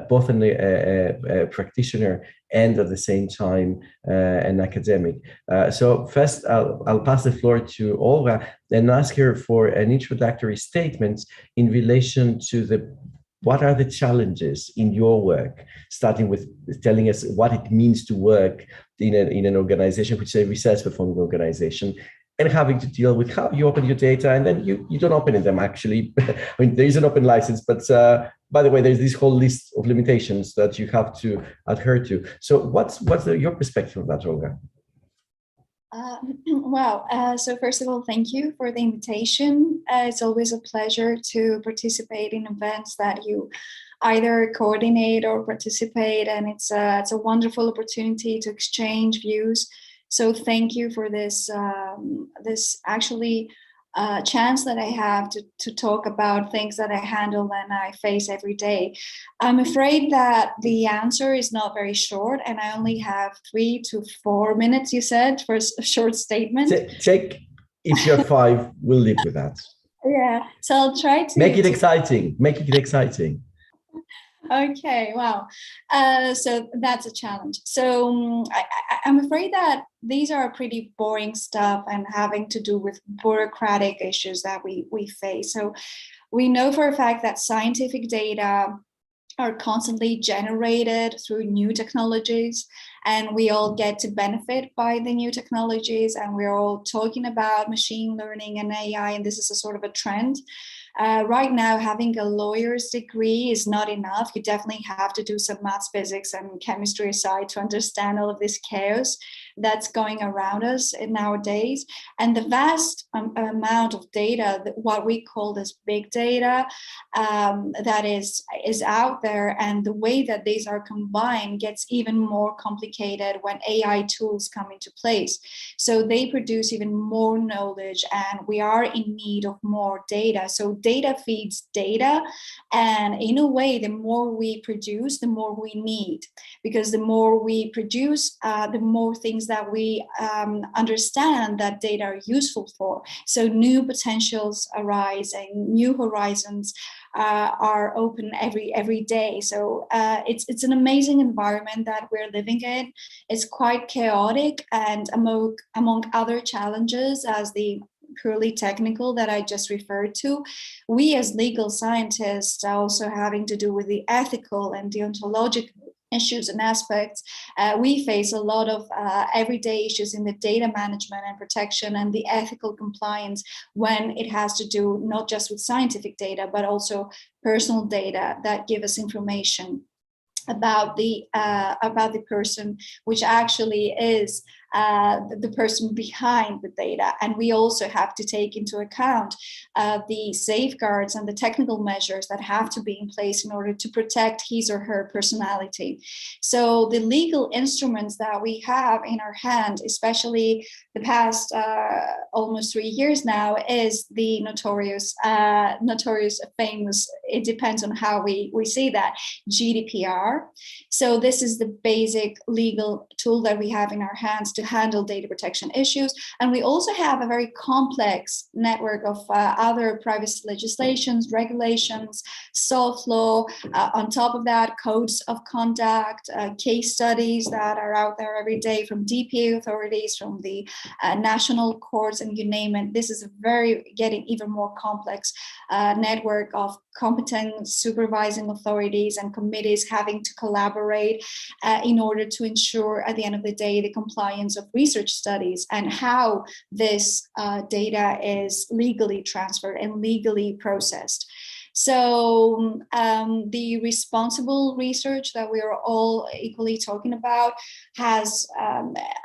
both a practitioner and at the same time an academic. So first, I'll pass the floor to Olga and ask her for an introductory statement in relation to what are the challenges in your work, starting with telling us what it means to work in an organization, which is a research performing organization, and having to deal with how you open your data, and then you don't open them actually. I mean, there is an open license, but by the way, there's this whole list of limitations that you have to adhere to. So what's your perspective of that, Olga? Wow. So first of all, thank you for the invitation. It's always a pleasure to participate in events that you either coordinate or participate, and it's a wonderful opportunity to exchange views. So thank you for this this actually chance that I have to talk about things that I handle and I face every day. I'm afraid that the answer is not very short, and I only have 3 to 4 minutes, you said, for a short statement. Check if you're 5, we'll live with that. Yeah, so I'll try to make it exciting. Make it exciting. Okay, wow. So that's a challenge. So I'm afraid that these are pretty boring stuff and having to do with bureaucratic issues that we face. So we know for a fact that scientific data are constantly generated through new technologies, and we all get to benefit by the new technologies, and we're all talking about machine learning and AI, and this is a sort of a trend. Right now, having a lawyer's degree is not enough. You definitely have to do some maths, physics, and chemistry aside to understand all of this chaos that's going around us nowadays. And the vast amount of data, what we call this big data, that is out there, and the way that these are combined gets even more complicated when AI tools come into place. So they produce even more knowledge, and we are in need of more data. So data feeds data, and in a way, the more we produce, the more we need, because the more we produce, the more things that we understand that data are useful for. So new potentials arise and new horizons are open every day. So it's an amazing environment that we're living in. It's quite chaotic, and among other challenges, as the purely technical that I just referred to, we as legal scientists are also having to do with the ethical and deontological issues and aspects. We face a lot of everyday issues in the data management and protection and the ethical compliance when it has to do not just with scientific data, but also personal data that give us information about the person, which actually is the person behind the data. And we also have to take into account the safeguards and the technical measures that have to be in place in order to protect his or her personality. So the legal instruments that we have in our hand, especially the past almost 3 years now, is the notorious famous, it depends on how we see that, GDPR. So this is the basic legal tool that we have in our hands to handle data protection issues. And we also have a very complex network of other privacy legislations, regulations, soft law. On top of that, codes of conduct, case studies that are out there every day from DPA authorities, from the national courts, and you name it. This is getting even more complex network of competent supervising authorities and committees having to collaborate in order to ensure at the end of the day the compliance of research studies and how this data is legally transferred and legally processed. So the responsible research that we are all equally talking about has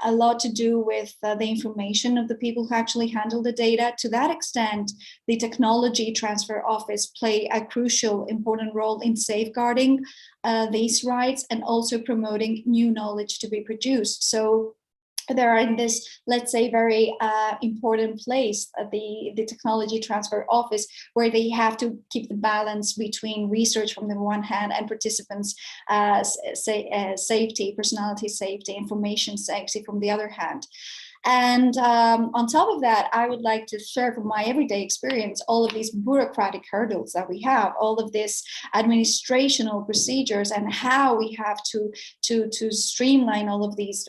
a lot to do with the information of the people who actually handle the data. To that extent, the Technology Transfer Office play a crucial, important role in safeguarding these rights and also promoting new knowledge to be produced. So they are in this, let's say, very important place, the Technology Transfer Office, where they have to keep the balance between research from the one hand and participants' safety, personality safety, information safety from the other hand. And on top of that, I would like to share from my everyday experience all of these bureaucratic hurdles that we have, all of this administrational procedures, and how we have to streamline all of these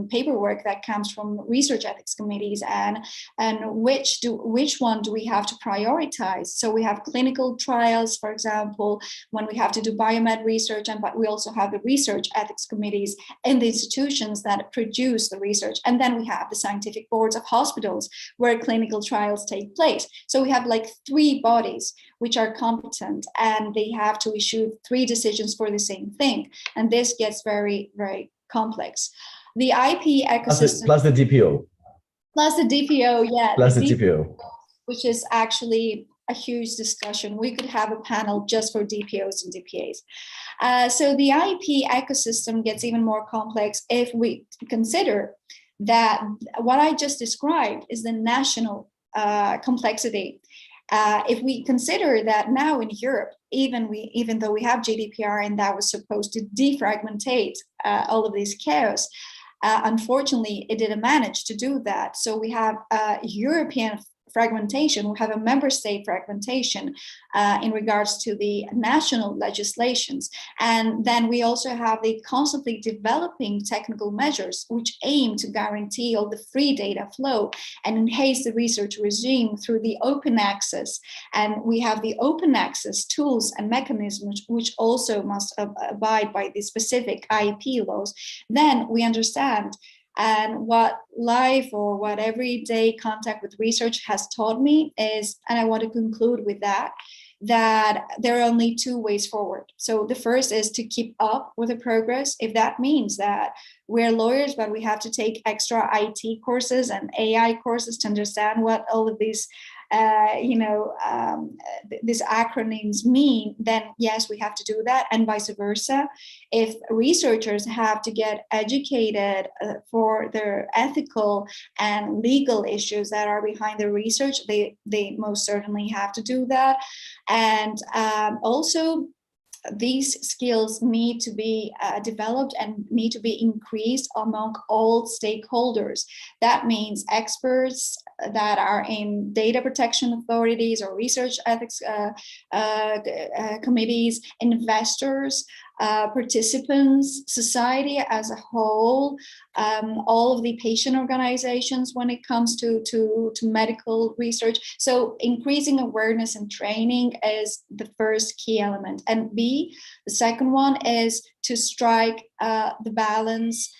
paperwork that comes from research ethics committees, and which one do we have to prioritize. So we have clinical trials, for example, when we have to do biomed research, but we also have the research ethics committees in the institutions that produce the research, and then we have the scientific boards of hospitals where clinical trials take place. So we have like 3 bodies which are competent, and they have to issue 3 decisions for the same thing. And this gets very, very complex. The IP ecosystem. Plus the DPO. Plus the DPO, yeah. Plus the DPO. Which is actually a huge discussion. We could have a panel just for DPOs and DPAs. So the IP ecosystem gets even more complex if we consider that what I just described is the national complexity. If we consider that now in Europe, even though we have GDPR and that was supposed to defragmentate all of this chaos, unfortunately, it didn't manage to do that. So we have European fragmentation, we have a member state fragmentation in regards to the national legislations. And then we also have the constantly developing technical measures which aim to guarantee all the free data flow and enhance the research regime through the open access. And we have the open access tools and mechanisms which also must abide by the specific IP laws. Then we understand, and what life or what everyday contact with research has taught me is, and I want to conclude with that there are only two ways forward. So the first is to keep up with the progress. If that means that we're lawyers, but we have to take extra IT courses and AI courses to understand what all of these these acronyms mean, then yes, we have to do that, and vice versa. If researchers have to get educated for their ethical and legal issues that are behind their research, they most certainly have to do that. And also, these skills need to be developed and need to be increased among all stakeholders. That means experts that are in data protection authorities or research ethics committees, investors, participants, society as a whole, all of the patient organizations when it comes to medical research. So increasing awareness and training is the first key element. And B, the second one is to strike the balance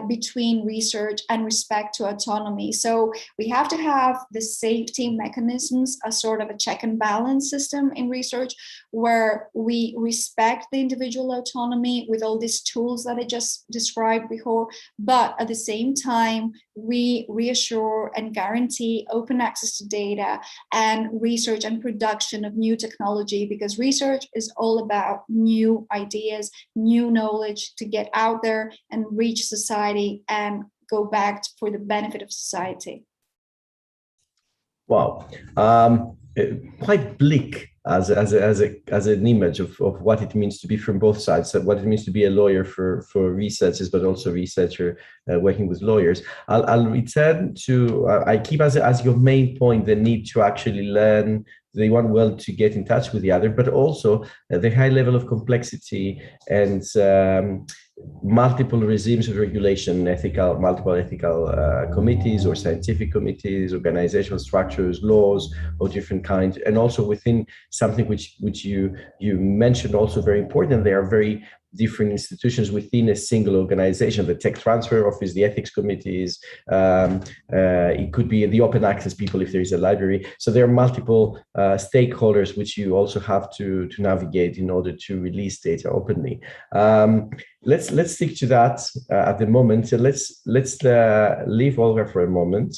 between research and respect to autonomy. So we have to have the safety mechanisms, a sort of a check and balance system in research where we respect the individual autonomy with all these tools that I just described before, but at the same time, we reassure and guarantee open access to data and research and production of new technology, because research is all about new ideas, new knowledge to get out there and reach society and go back for the benefit of society. Wow, quite bleak as an image of what it means to be from both sides, what it means to be a lawyer for researchers, but also researcher working with lawyers. I'll return to, I keep as your main point the need to actually learn the one world to get in touch with the other, but also the high level of complexity and multiple regimes of regulation, multiple ethical committees or scientific committees, organizational structures, laws of different kinds, and also within something which you mentioned also very important. They are very different institutions within a single organization, the tech transfer office, the ethics committees, it could be the open access people if there is a library. So there are multiple stakeholders which you also have to navigate in order to release data openly. Let's stick to that at the moment. So let's leave Olga for a moment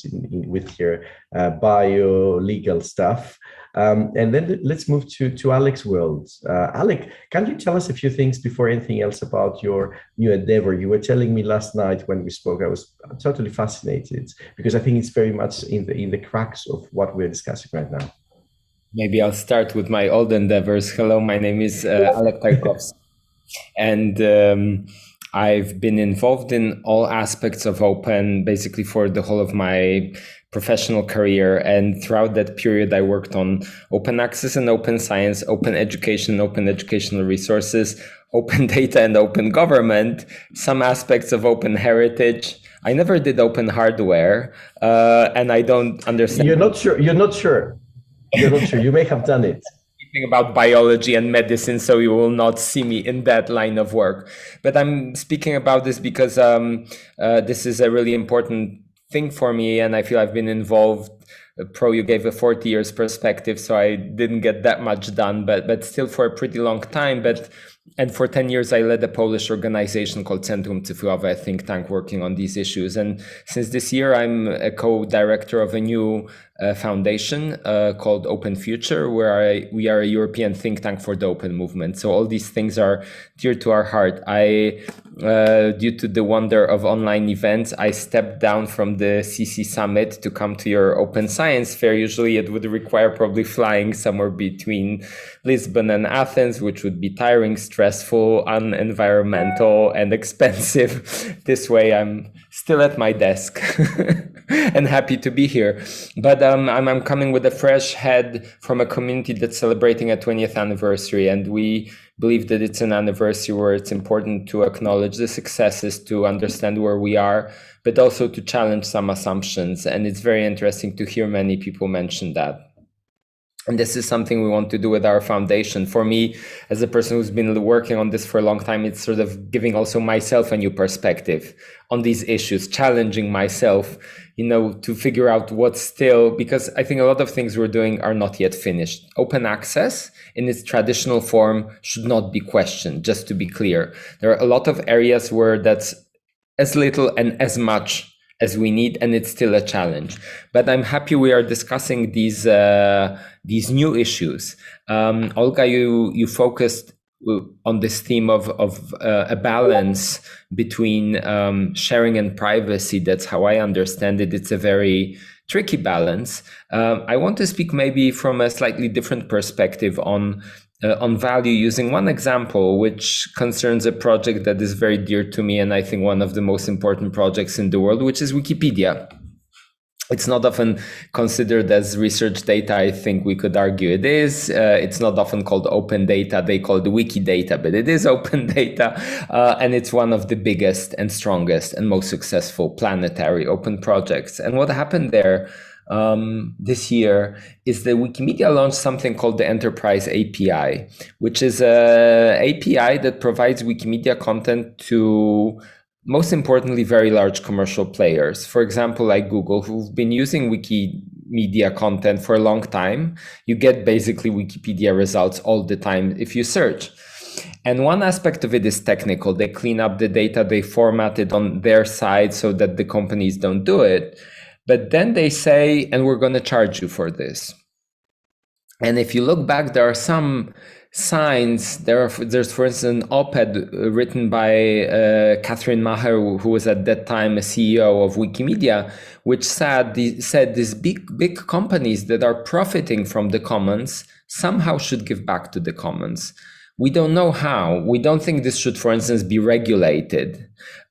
with her bio-legal stuff. And then let's move to Alec's world. Alec, can you tell us a few things before anything else about your new endeavor? You were telling me last night when we spoke, I was totally fascinated because I think it's very much in the cracks of what we're discussing right now. Maybe I'll start with my old endeavors. Hello, my name is Alec Tajkowski, and I've been involved in all aspects of open basically for the whole of my professional career. And throughout that period, I worked on open access and open science, open education, open educational resources, open data and open government, some aspects of open heritage. I never did open hardware, and I don't understand. You're not sure. You may have done it. About biology and medicine, so you will not see me in that line of work. But I'm speaking about this because this is a really important thing for me, and I feel I've been involved. You gave a 40 years perspective, so I didn't get that much done, but still for a pretty long time. But And for 10 years, I led a Polish organization called Centrum Cyfrowe, a think tank working on these issues. And since this year, I'm a co-director of a new foundation called Open Future, where we are a European think tank for the open movement. So all these things are dear to our heart. Due to the wonder of online events, I stepped down from the CC Summit to come to your Open Science Fair. Usually it would require probably flying somewhere between Lisbon and Athens, which would be tiring, stressful, unenvironmental, and expensive. This way I'm still at my desk and happy to be here. But I'm coming with a fresh head from a community that's celebrating a 20th anniversary, and we believe that it's an anniversary where it's important to acknowledge the successes, to understand where we are, but also to challenge some assumptions. And it's very interesting to hear many people mention that. And this is something we want to do with our foundation. For me, as a person who's been working on this for a long time, it's sort of giving also myself a new perspective on these issues, challenging myself, to figure out what's still, because I think a lot of things we're doing are not yet finished. Open access in its traditional form should not be questioned, just to be clear. There are a lot of areas where that's as little and as much as we need, and it's still a challenge. But I'm happy we are discussing these new issues. Olga, you focused on this theme of a balance between sharing and privacy. That's how I understand it. It's a very tricky balance. I want to speak maybe from a slightly different perspective on value, using one example which concerns a project that is very dear to me, and I think one of the most important projects in the world, which is Wikipedia. It's not often considered as research data. I think we could argue it is. It's not often called open data. They call it wiki data, but it is open data. And it's one of the biggest and strongest and most successful planetary open projects. And what happened there this year is that Wikimedia launched something called the Enterprise API, which is an API that provides Wikimedia content to, most importantly, very large commercial players. For example, like Google, who've been using Wikimedia content for a long time. You get basically Wikipedia results all the time if you search. And one aspect of it is technical. They clean up the data, they format it on their side so that the companies don't do it. But then they say, and we're going to charge you for this. And if you look back, there are some signs. There's, for instance, an op-ed written by Catherine Maher, who was at that time a CEO of Wikimedia, which said these big companies that are profiting from the commons somehow should give back to the commons. We don't know how. We don't think this should, for instance, be regulated.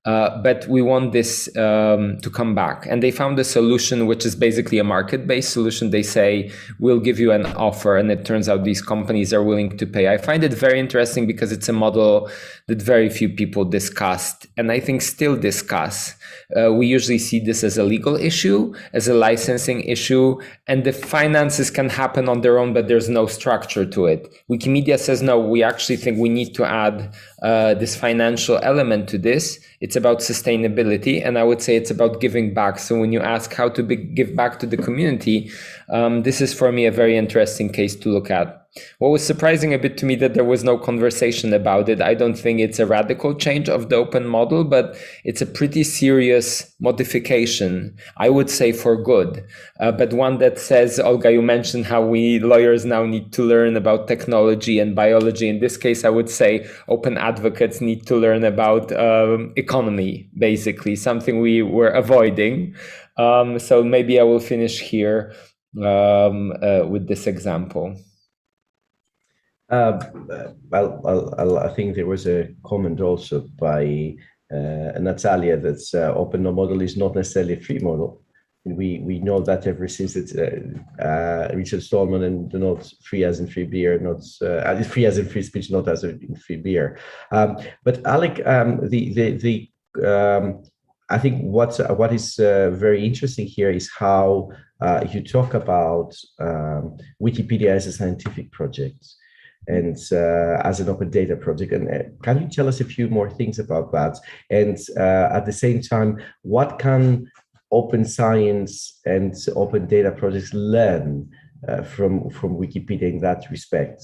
But we want this to come back. And they found a solution, which is basically a market-based solution. They say, we'll give you an offer. And it turns out these companies are willing to pay. I find it very interesting because it's a model that very few people discussed, and I think still discuss. We usually see this as a legal issue, as a licensing issue, and the finances can happen on their own, but there's no structure to it. Wikimedia says, no, we actually think we need to add this financial element to this. It's about sustainability, and I would say it's about giving back. So when you ask how to give back to the community, this is for me a very interesting case to look at. What was surprising a bit to me that there was no conversation about it. I don't think it's a radical change of the open model, but it's a pretty serious modification, I would say, for good. But one that says, Olga, you mentioned how we lawyers now need to learn about technology and biology. In this case, I would say open advocates need to learn about economy, basically, something we were avoiding. So maybe I will finish here with this example. I think there was a comment also by Natalia that open model is not necessarily a free model. And we know that ever since it's Richard Stallman, and not free as in free beer, not free as in free speech, not as in free beer. But Alec, I think what is very interesting here is how you talk about Wikipedia as a scientific project and as an open data project. And can you tell us a few more things about that? And at the same time, what can open science and open data projects learn from Wikipedia in that respect?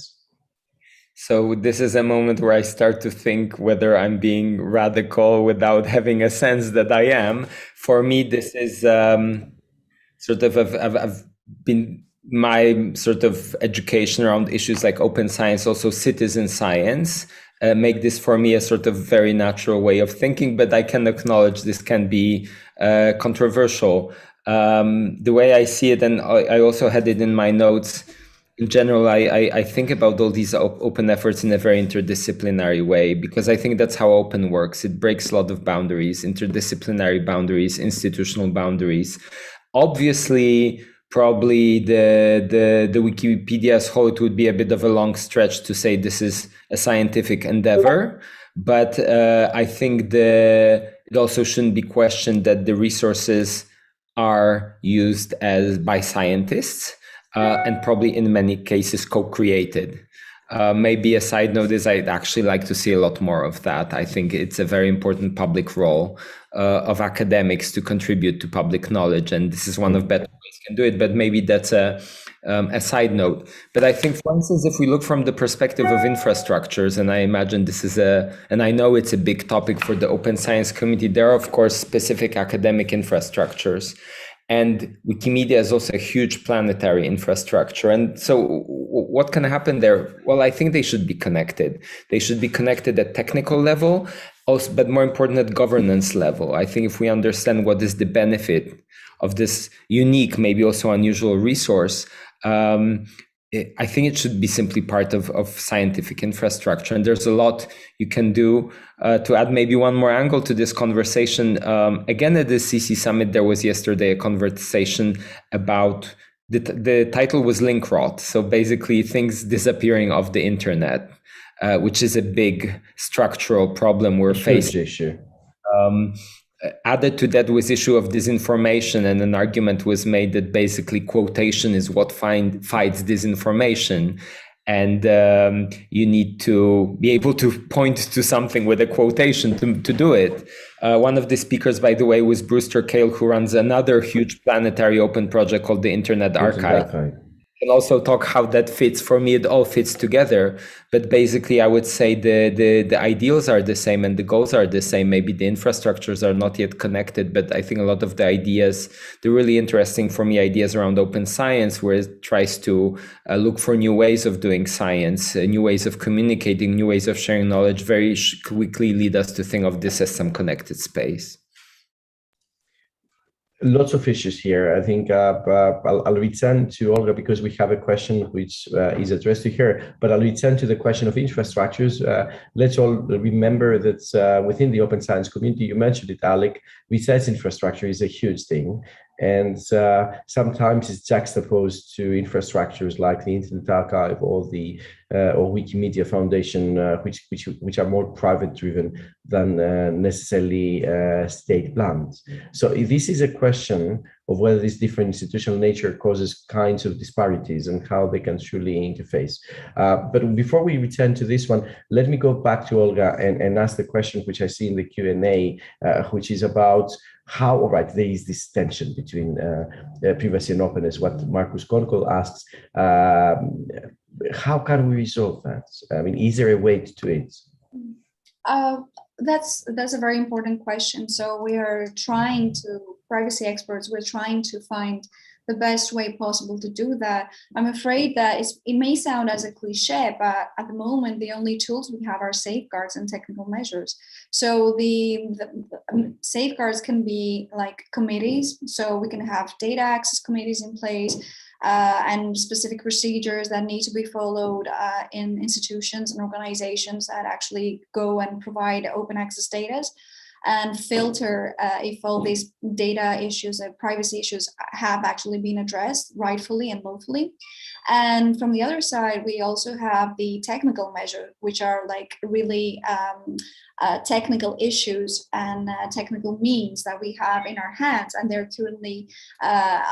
So this is a moment where I start to think whether I'm being radical without having a sense that I am. For me, this is sort of I've been my sort of education around issues like open science, also citizen science, make this for me a sort of very natural way of thinking. But I can acknowledge this can be controversial. The way I see it, and I also had it in my notes. In general, I think about all these open efforts in a very interdisciplinary way, because I think that's how open works. It breaks a lot of boundaries, interdisciplinary boundaries, institutional boundaries. Obviously, probably the Wikipedia as whole, it would be a bit of a long stretch to say this is a scientific endeavor, but I think it also shouldn't be questioned that the resources are used by scientists. And probably in many cases co-created. Maybe a side note is I'd actually like to see a lot more of that. I think it's a very important public role of academics to contribute to public knowledge, and this is one of better ways can do it. But maybe that's a side note. But I think, for instance, if we look from the perspective of infrastructures, and I imagine this is and I know it's a big topic for the open science community, there are of course specific academic infrastructures. And Wikimedia is also a huge planetary infrastructure. And so what can happen there? Well, I think they should be connected. They should be connected at technical level, also, but more important at governance level. I think if we understand what is the benefit of this unique, maybe also unusual resource, I think it should be simply part of scientific infrastructure. And there's a lot you can do to add maybe one more angle to this conversation. Again, at the CC Summit, there was yesterday a conversation about, the title was link rot. So basically things disappearing off the internet, which is a big structural problem we're facing. Issue. Added to that was issue of disinformation, and an argument was made that basically quotation is what fights disinformation, and you need to be able to point to something with a quotation to do it. One of the speakers, by the way, was Brewster Kahle, who runs another huge planetary open project called the Internet Archive. And also talk how that fits. For me, it all fits together. But basically, I would say the ideals are the same and the goals are the same. Maybe the infrastructures are not yet connected, but I think a lot of the ideas, the really interesting for me ideas around open science, where it tries to look for new ways of doing science, new ways of communicating, new ways of sharing knowledge, very quickly lead us to think of this as some connected space. Lots of issues here. I think I'll return to Olga because we have a question which is addressed to her, but I'll return to the question of infrastructures. Let's all remember that within the open science community, you mentioned it, Alec, research infrastructure is a huge thing. And sometimes it's juxtaposed to infrastructures like the Internet Archive or the or Wikimedia Foundation, which are more private-driven than necessarily state-planned. So this is a question of whether this different institutional nature causes kinds of disparities and how they can truly interface. But before we return to this one, let me go back to Olga and ask the question which I see in the Q&A, which is about how, all right, there is this tension between privacy and openness, what Marcus Konkol asks. How can we resolve that? I mean, is there a way to do it? That's a very important question. So we are trying to, privacy experts, we're trying to find the best way possible to do that. I'm afraid that it may sound as a cliche, but at the moment, the only tools we have are safeguards and technical measures. So the safeguards can be like committees. So we can have data access committees in place and specific procedures that need to be followed in institutions and organizations that actually go and provide open access data, and filter if all these data issues and privacy issues have actually been addressed rightfully and lawfully. And from the other side, we also have the technical measures, which are like really technical issues and technical means that we have in our hands, and they're currently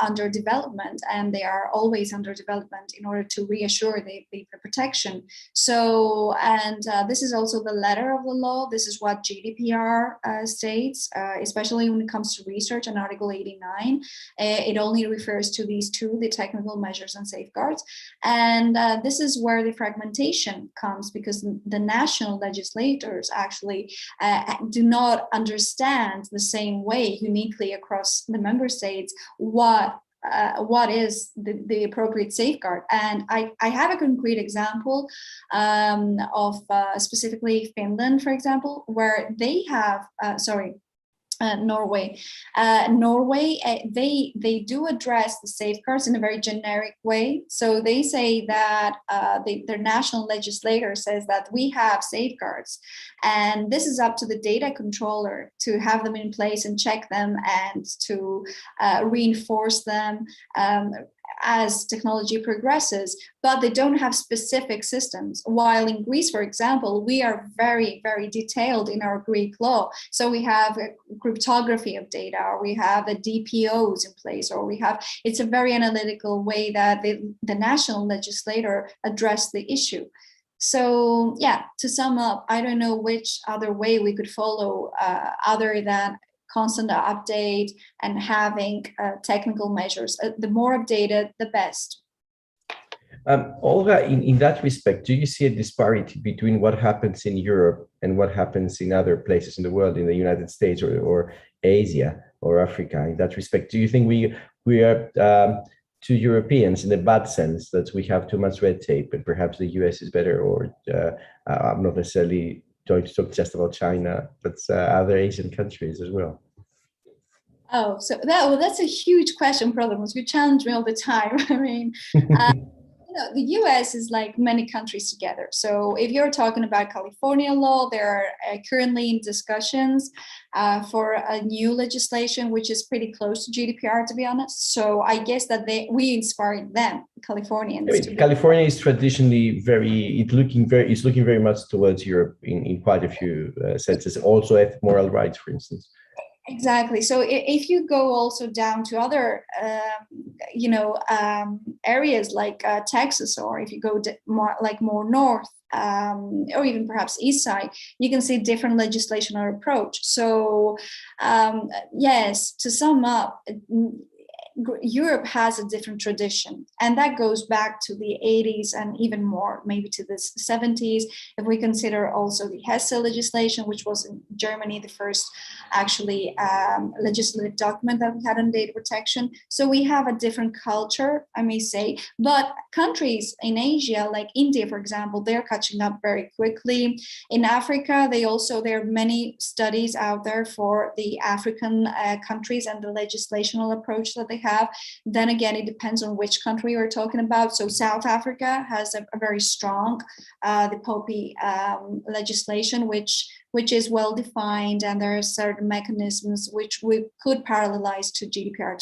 under development, and they are always under development in order to reassure the protection. So, and this is also the letter of the law. This is what GDPR states, especially when it comes to research and Article 89. It only refers to these two, the technical measures and safeguards. And this is where the fragmentation comes, because the national legislators actually do not understand the same way uniquely across the member states what is the appropriate safeguard. And I have a concrete example of specifically Finland, for example, where they have, Norway. They do address the safeguards in a very generic way. So they say that their national legislator says that we have safeguards, and this is up to the data controller to have them in place and check them and to reinforce them as technology progresses, but they don't have specific systems. While in Greece, for example, we are very, very detailed in our Greek law. So we have a cryptography of data, or we have the DPOs in place, or we have, it's a very analytical way that the national legislator addressed the issue. So yeah, to sum up, I don't know which other way we could follow other than constant update and having technical measures. The more updated, the best. Olga, in that respect, do you see a disparity between what happens in Europe and what happens in other places in the world, in the United States or Asia or Africa? In that respect, do you think we are too Europeans in a bad sense, that we have too much red tape and perhaps the US is better? Or I'm not necessarily going to talk just about China, but other Asian countries as well. Oh, so that's a huge question, Prodomos. You challenge me all the time. I mean, the US is like many countries together. So if you're talking about California law, there are currently in discussions for a new legislation, which is pretty close to GDPR, to be honest. So I guess that we inspired them, Californians. I mean, California is traditionally it's looking very much towards Europe in quite a few senses, also at moral rights, for instance. Exactly. So if you go also down to other, areas like Texas, or if you go more north, or even perhaps east side, you can see different legislation or approach. So yes, to sum up, Europe has a different tradition, and that goes back to the 80s and even more, maybe to the 70s. If we consider also the Hesse legislation, which was in Germany, the first actually legislative document that we had on data protection. So we have a different culture, I may say, but countries in Asia, like India, for example, they're catching up very quickly. In Africa, there are many studies out there for the African countries and the legislational approach that they have. Then again, it depends on which country we're talking about. So South Africa has a very strong, the POPI legislation, which is well defined, and there are certain mechanisms which we could parallelize to GDPR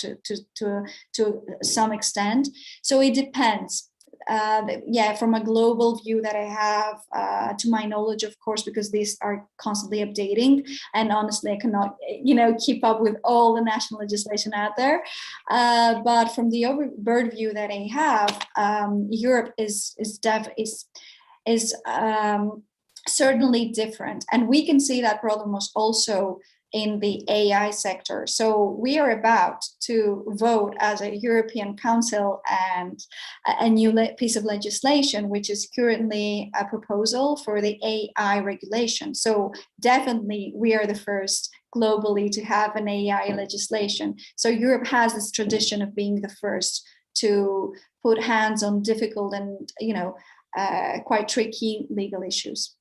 to some extent. So it depends. From a global view that I have, to my knowledge, of course, because these are constantly updating, and honestly, I cannot, keep up with all the national legislation out there. But from the bird view that I have, Europe is certainly different, and we can see that problem was also in the AI sector. So we are about to vote as a European Council and a new piece of legislation, which is currently a proposal for the AI regulation. So definitely we are the first globally to have an AI legislation. So Europe has this tradition of being the first to put hands on difficult and quite tricky legal issues.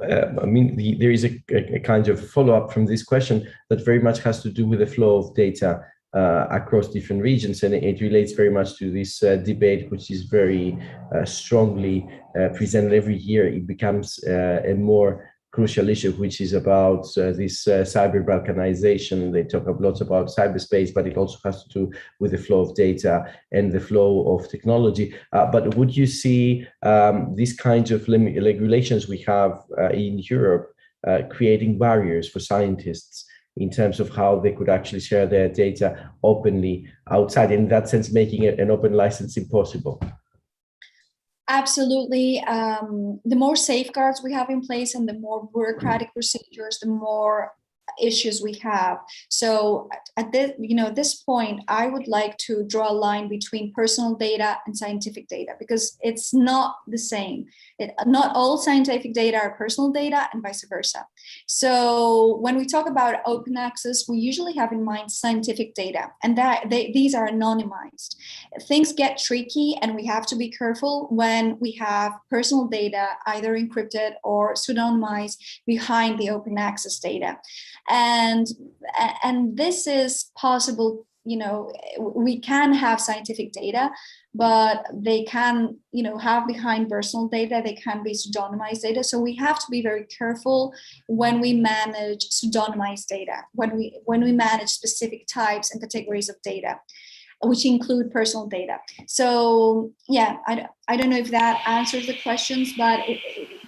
There is a kind of follow-up from this question that very much has to do with the flow of data across different regions, and it relates very much to this debate, which is very strongly presented every year. It becomes a more crucial issue, which is about this cyber balkanization. They talk a lot about cyberspace, but it also has to do with the flow of data and the flow of technology. But would you see these kinds of regulations we have in Europe creating barriers for scientists in terms of how they could actually share their data openly outside, in that sense, making an open license impossible? Absolutely. The more safeguards we have in place and the more bureaucratic procedures, the more issues we have. So at this point, I would like to draw a line between personal data and scientific data, because it's not the same. Not all scientific data are personal data and vice versa. So when we talk about open access, we usually have in mind scientific data, and that these are anonymized. Things get tricky, and we have to be careful when we have personal data either encrypted or pseudonymized behind the open access data. And this is possible. We can have scientific data, but they can, have behind personal data, they can be pseudonymized data. So we have to be very careful when we manage pseudonymized data, when we manage specific types and categories of data, which include personal data. So yeah, I don't know if that answers the questions, but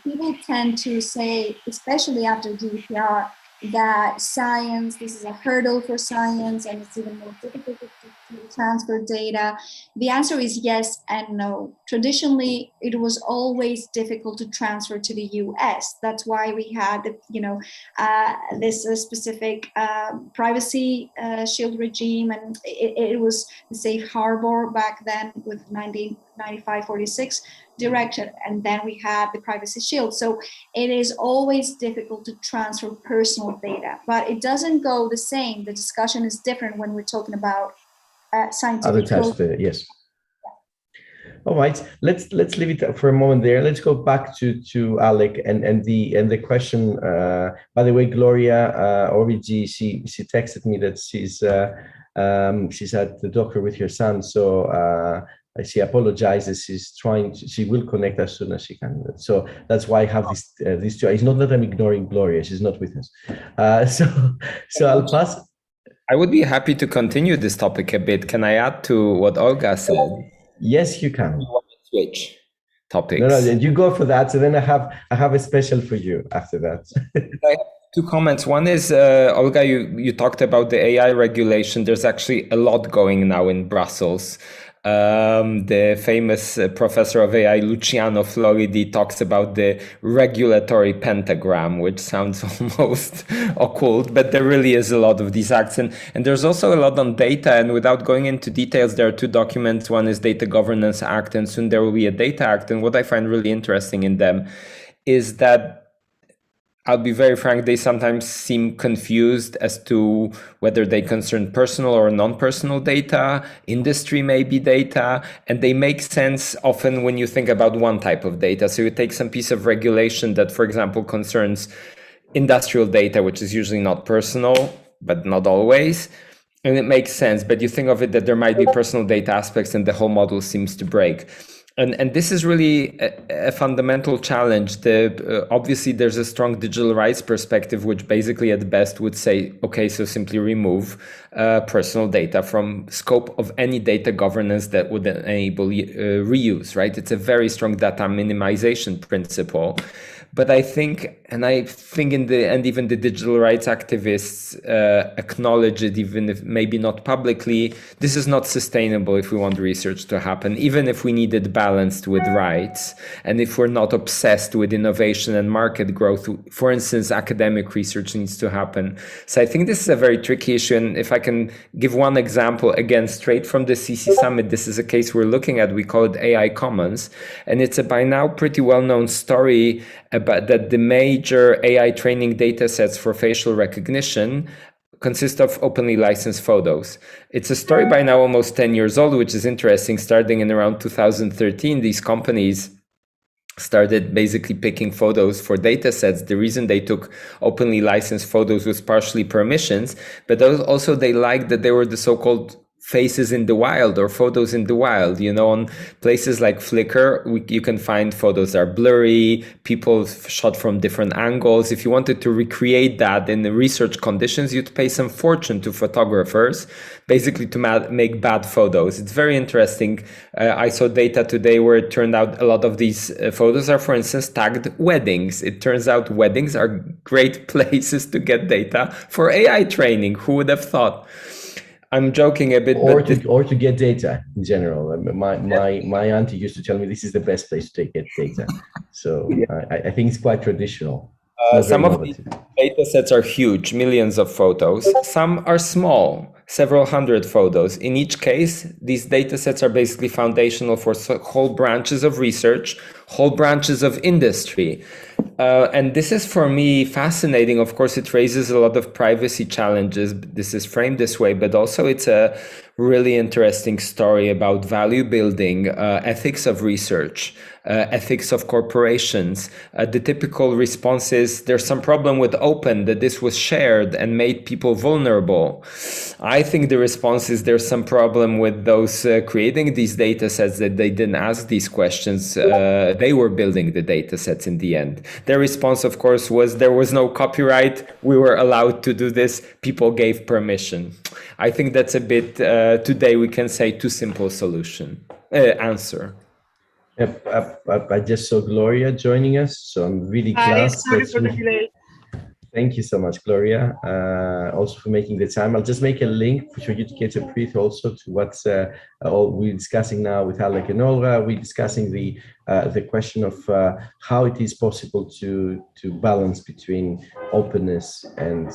people tend to say, especially after GDPR, that this is a hurdle for science, and it's even more difficult to transfer data. The answer is yes and no. Traditionally, it was always difficult to transfer to the US. That's why we had this specific privacy shield regime, and it was the safe harbor back then with 1995-46 direction, and then we had the privacy shield. So it is always difficult to transfer personal data, but it doesn't go the same. The discussion is different when we're talking about scientific other types of data. Yes. All right, let's leave it for a moment there. Let's go back to Alec and the question. By the way, Gloria Origi, she texted me that she's at the doctor with her son, so she apologizes. She will connect as soon as she can. So that's why I have these two. It's not that I'm ignoring Gloria; she's not with us. So I'll pass. I would be happy to continue this topic a bit. Can I add to what Olga said? Yes, you can. Switch topics. No, you go for that. So then I have a special for you after that. I have two comments. One is, Olga, you talked about the AI regulation. There's actually a lot going now in Brussels. The famous professor of AI, Luciano Floridi, talks about the regulatory pentagram, which sounds almost occult, but there really is a lot of these acts. And there's also a lot on data. And without going into details, there are two documents. One is Data Governance Act, and soon there will be a Data Act. And what I find really interesting in them is that, I'll be very frank, they sometimes seem confused as to whether they concern personal or non-personal data, industry maybe data, and they make sense often when you think about one type of data. So you take some piece of regulation that, for example, concerns industrial data, which is usually not personal, but not always, and it makes sense. But you think of it that there might be personal data aspects and the whole model seems to break. And this is really a fundamental challenge. Obviously, there's a strong digital rights perspective, which basically at best would say, okay, so simply remove personal data from scope of any data governance that would enable reuse, right? It's a very strong data minimization principle. But I think in the end, even the digital rights activists acknowledge it, even if maybe not publicly. This is not sustainable if we want research to happen, even if we need it balanced with rights. And if we're not obsessed with innovation and market growth, for instance, academic research needs to happen. So I think this is a very tricky issue. And if I can give one example, again, straight from the CC Summit, this is a case we're looking at. We call it AI Commons. And it's a by now pretty well-known story about that the major AI training data sets for facial recognition consist of openly licensed photos. It's a story by now almost 10 years old, which is interesting. Starting in around 2013, these companies started basically picking photos for data sets. The reason they took openly licensed photos was partially permissions, but also they liked that they were the so-called faces in the wild or photos in the wild. You know, on places like Flickr, you can find photos that are blurry, people shot from different angles. If you wanted to recreate that in the research conditions, you'd pay some fortune to photographers, basically to make bad photos. It's very interesting. I saw data today where it turned out a lot of these photos are, for instance, tagged weddings. It turns out weddings are great places to get data for AI training. Who would have thought? I'm joking a bit, or to get data in general. My auntie used to tell me this is the best place to get data. So yeah. I think it's quite traditional. Some of these data sets are huge, millions of photos. Some are small, several hundred photos. In each case, these data sets are basically foundational for whole branches of research, whole branches of industry. And this is, for me, fascinating. Of course, it raises a lot of privacy challenges. This is framed this way, but also it's a really interesting story about value building, ethics of research, ethics of corporations. The typical response is there's some problem with open, that this was shared and made people vulnerable. I think the response is there's some problem with those creating these data sets, that they didn't ask these questions. They were building the data sets in the end. Their response, of course, was there was no copyright. We were allowed to do this. People gave permission. I think that's a bit, today we can say, too simple answer. I just saw Gloria joining us, so I'm really glad. Sorry for the delay. Thank you so much, Gloria, also for making the time. I'll just make a link for you to get a brief also to what's all we're discussing now with Alec and Olga. We're discussing the question of how it is possible to balance between openness and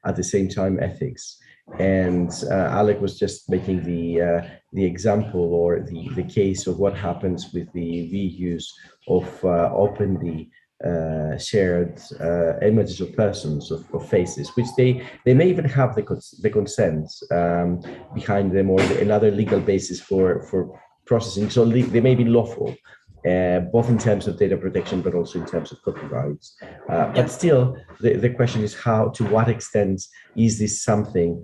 at the same time ethics. And Alec was just making the example or the case of what happens with the reuse of openly shared images of persons, of faces, which they may even have the consent behind them, or another legal basis for processing. So they may be lawful, both in terms of data protection, but also in terms of copyrights. But still, the question is to what extent is this something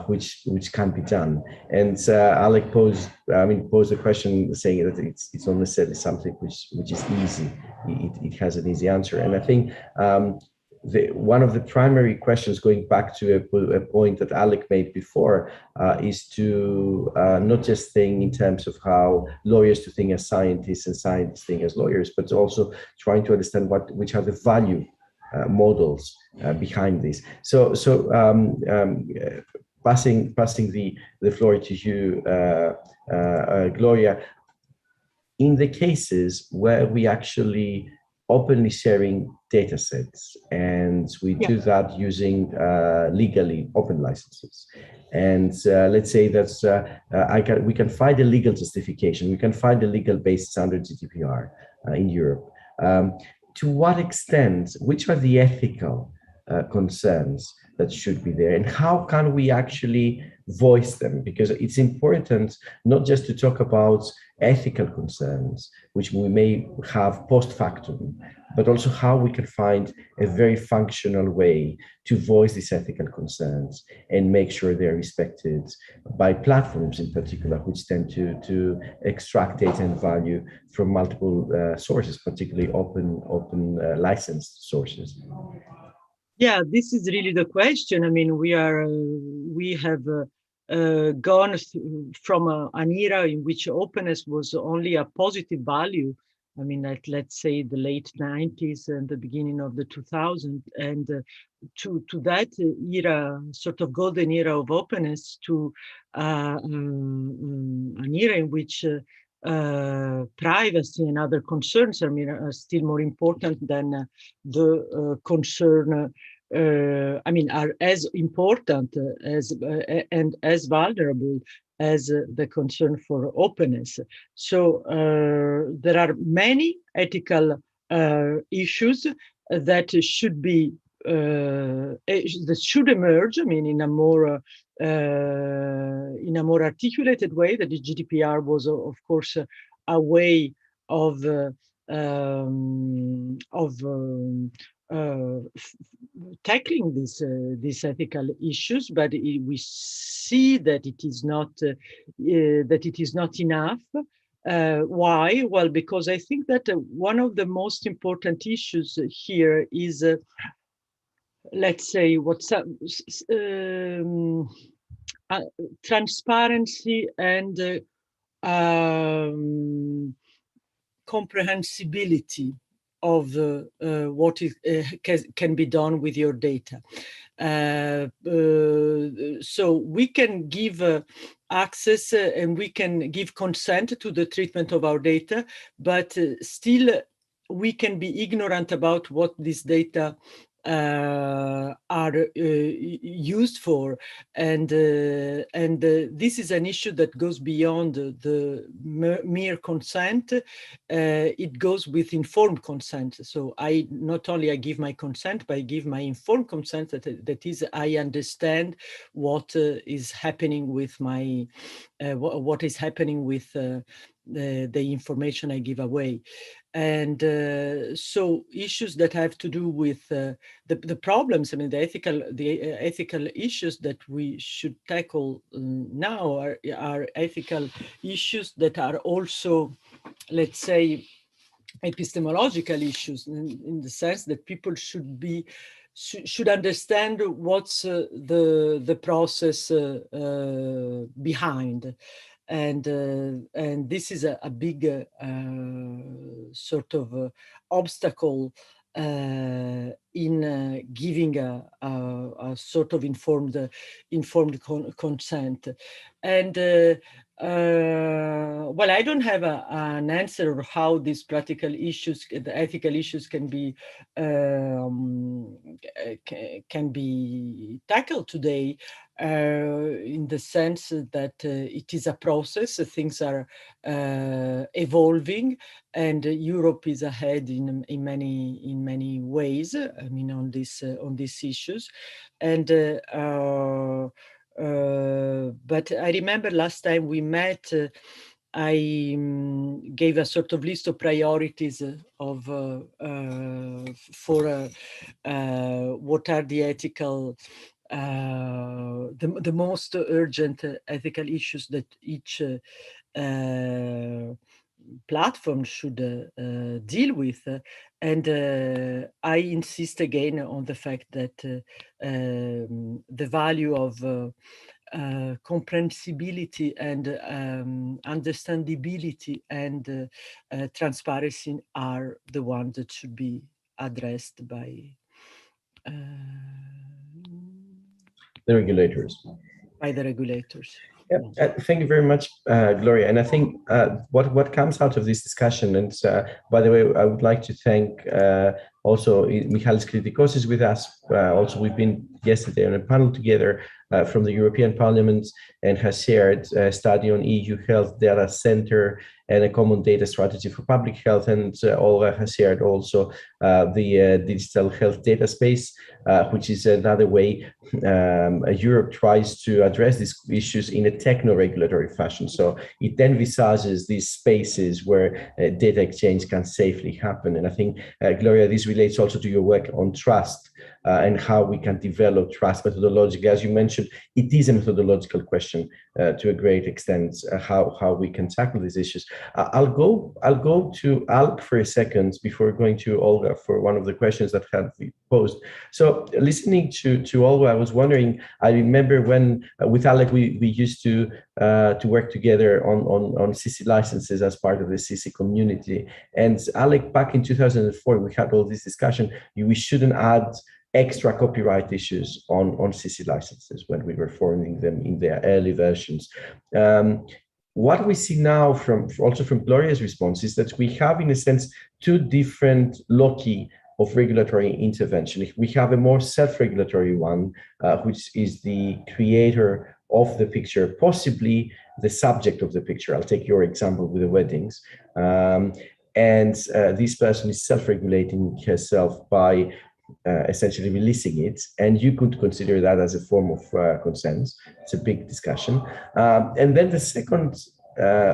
which can be done? And Alec posed the question saying that it's not necessarily something which is easy. It has an easy answer. And I think one of the primary questions, going back to a point that Alec made before, is to not just think in terms of how lawyers to think as scientists and scientists think as lawyers, but also trying to understand which are the value models behind this. So passing the floor to you, Gloria. In the cases where we actually openly sharing data sets, and we do that using legally open licenses, and let's say that we can find a legal justification, we can find a legal basis under GDPR in Europe. To what extent, which are the ethical concerns that should be there, and how can we actually voice them? Because it's important not just to talk about ethical concerns, which we may have post factum, but also how we can find a very functional way to voice these ethical concerns and make sure they're respected by platforms in particular, which tend to extract data and value from multiple sources, particularly open licensed sources. Yeah, this is really the question. I mean, we have gone from an era in which openness was only a positive value. I mean, let's say the late 90s and the beginning of the 2000s, and to that era, sort of golden era of openness, to an era in which privacy and other concerns, I mean, are still more important than the concern. Are as important as and as vulnerable as the concern for openness. So there are many ethical issues that should be that should emerge. I mean, in a more articulated way. That the GDPR was, of course, tackling these ethical issues, but we see that it is not enough. Why? Well, because I think that one of the most important issues here is, let's say, transparency and comprehensibility of what can be done with your data. So we can give access and we can give consent to the treatment of our data, but still we can be ignorant about what this data are used for, and this is an issue that goes beyond the mere consent. It goes with informed consent. So I not only I give my consent, but I give my informed consent. That is, I understand what is happening with my what is happening with the information I give away. And so issues that have to do with the problems, I mean, the ethical issues that we should tackle now are ethical issues that are also, let's say, epistemological issues, in the sense that people should understand what's the process behind. And this is a big sort of obstacle in giving a sort of informed consent. And well, I don't have an answer of how these practical issues, the ethical issues, can be tackled today, in the sense that it is a process. Things are evolving, and Europe is ahead in many ways. I mean, on these issues, and. But I remember last time we met, I gave a sort of list of priorities for what are the ethical, the most urgent ethical issues that each platform should deal with, and I insist again on the fact that the value of comprehensibility and understandability and transparency are the ones that should be addressed by the regulators. By the regulators. Yeah, thank you very much, Gloria. And I think what comes out of this discussion, and by the way, I would like to thank also Michalis Kritikos is with us. Also, we've been yesterday on a panel together from the European Parliament, and has shared a study on EU Health Data Center and a common data strategy for public health. And Olga has shared also the digital health data space, which is another way Europe tries to address these issues in a techno-regulatory fashion. So it envisages these spaces where data exchange can safely happen. And I think, Gloria, this relates also to your work on trust and how we can develop trust methodologically. As you mentioned, it is a methodological question to a great extent, how we can tackle these issues. I'll go to Alp for a second before going to Olga for one of the questions that had been posed. So listening to Olga, I was wondering, I remember when with Alec we used to work together on CC licenses as part of the CC community. And Alec, back in 2004, we had all this discussion, we shouldn't add extra copyright issues on CC licenses when we were forming them in their early versions. What we see now also from Gloria's response is that we have, in a sense, two different loci of regulatory intervention. We have a more self-regulatory one, which is the creator of the picture, possibly the subject of the picture. I'll take your example with the weddings. And this person is self-regulating herself by essentially releasing it, and you could consider that as a form of consent. It's a big discussion. And then the second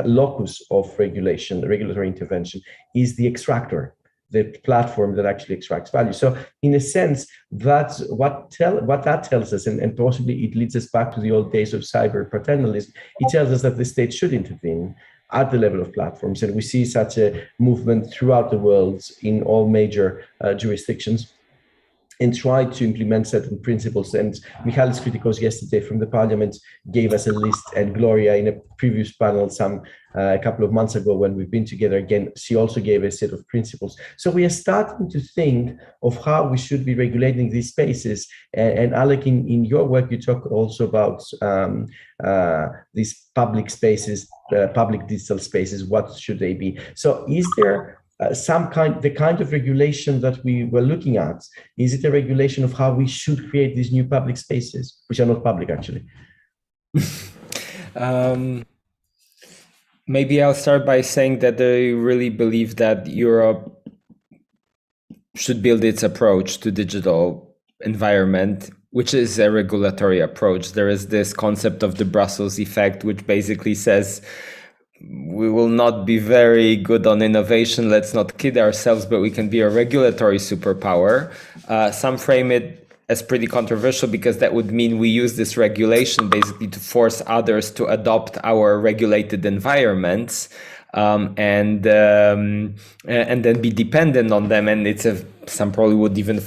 locus of regulation, the regulatory intervention, is the extractor, the platform that actually extracts value. So in a sense, that's what that tells us, and possibly it leads us back to the old days of cyber paternalism. It tells us that the state should intervene at the level of platforms, and we see such a movement throughout the world in all major jurisdictions, and try to implement certain principles. And Michalis Kritikos yesterday from the Parliament gave us a list, and Gloria in a previous panel a couple of months ago when we've been together again, she also gave a set of principles. So we are starting to think of how we should be regulating these spaces. And Alec, in your work, you talk also about these public spaces, public digital spaces. What should they be? So is there the kind of regulation that we were looking at? Is it a regulation of how we should create these new public spaces, which are not public actually? Maybe I'll start by saying that I really believe that Europe should build its approach to digital environment, which is a regulatory approach. There is this concept of the Brussels effect, which basically says we will not be very good on innovation. Let's not kid ourselves, but we can be a regulatory superpower. Some frame it as pretty controversial because that would mean we use this regulation basically to force others to adopt our regulated environments, and then be dependent on them. And some probably would even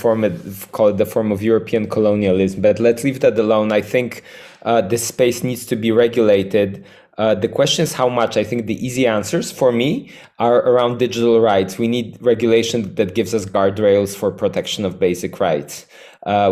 call it the form of European colonialism. But let's leave that alone. I think this space needs to be regulated. The question is how much. I think the easy answers for me are around digital rights. We need regulation that gives us guardrails for protection of basic rights.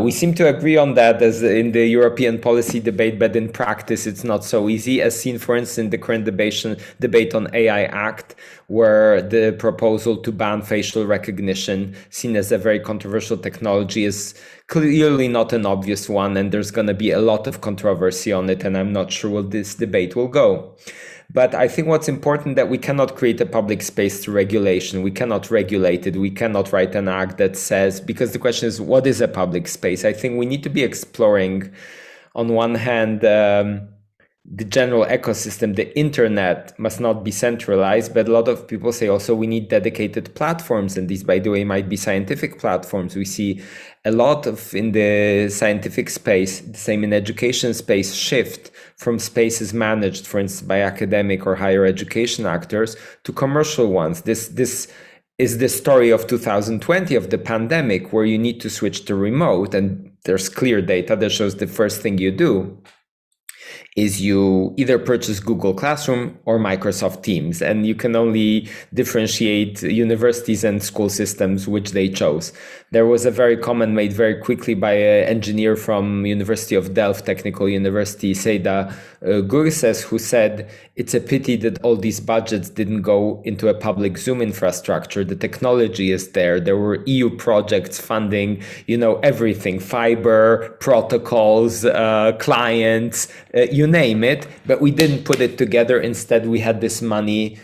We seem to agree on that as in the European policy debate, but in practice, it's not so easy, as seen, for instance, in the current debate on AI Act, where the proposal to ban facial recognition, seen as a very controversial technology, is clearly not an obvious one, and there's going to be a lot of controversy on it, and I'm not sure where this debate will go. But I think what's important that we cannot create a public space through regulation. We cannot regulate it. We cannot write an act that says, because the question is, what is a public space? I think we need to be exploring, on one hand, the general ecosystem. The internet must not be centralized, but a lot of people say also we need dedicated platforms. And these, by the way, might be scientific platforms. We see a lot of in the scientific space, the same in education space, shift from spaces managed, for instance, by academic or higher education actors to commercial ones. This is the story of 2020, of the pandemic, where you need to switch to remote, and there's clear data that shows the first thing you do is you either purchase Google Classroom or Microsoft Teams, and you can only differentiate universities and school systems which they chose. There was a very comment made very quickly by an engineer from University of Delft Technical University, Seda Gurses, who said, it's a pity that all these budgets didn't go into a public Zoom infrastructure. The technology is there. There were EU projects funding, everything, fiber, protocols, clients, you name it, but we didn't put it together. Instead, we had this money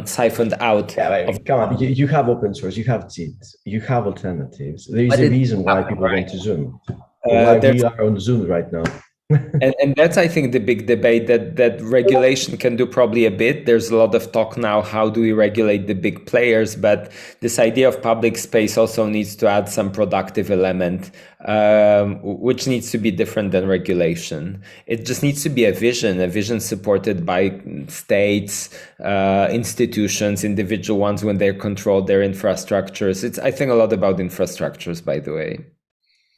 siphoned out. Yeah, come on, you have open source, you have JIT, you have alternatives. There is a reason why people went to Zoom. Why we are on Zoom right now. And that's, I think, the big debate that regulation can do probably a bit. There's a lot of talk now, how do we regulate the big players? But this idea of public space also needs to add some productive element, which needs to be different than regulation. It just needs to be a vision supported by states, institutions, individual ones when they control their infrastructures. It's, I think, a lot about infrastructures, by the way.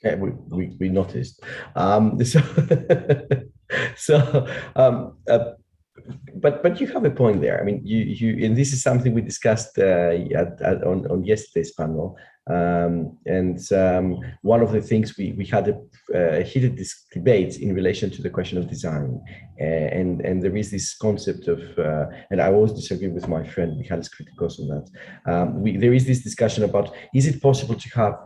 Yeah, we noticed. But you have a point there. I mean, you and this is something we discussed on yesterday's panel. And one of the things we had a heated debate in relation to the question of design, and there is this concept of, and I always disagree with my friend Michalis Kritikos on that. There is this discussion about, is it possible to have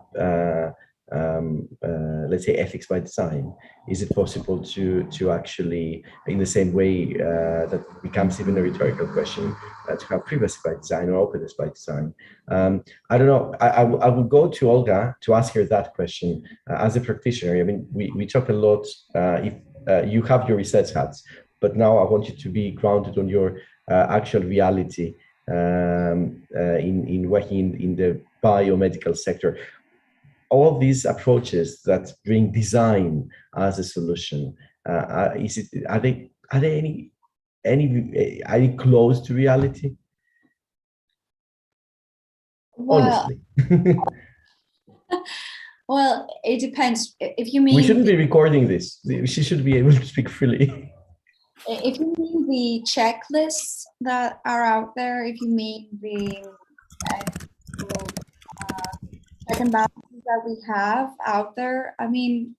let's say ethics by design? Is it possible to actually, in the same way that becomes even a rhetorical question, to have privacy by design or openness by design? I don't know. I will go to Olga to ask her that question as a practitioner. I mean, we talk a lot. If you have your research hats, but now I want you to be grounded on your actual reality in working in the biomedical sector. All these approaches that bring design as a solution, are they any close to reality? Honestly. Well, it depends. If you mean we shouldn't be recording this. She should be able to speak freely. If you mean the checklists that are out there, if you mean the check and balances that we have out there, I mean,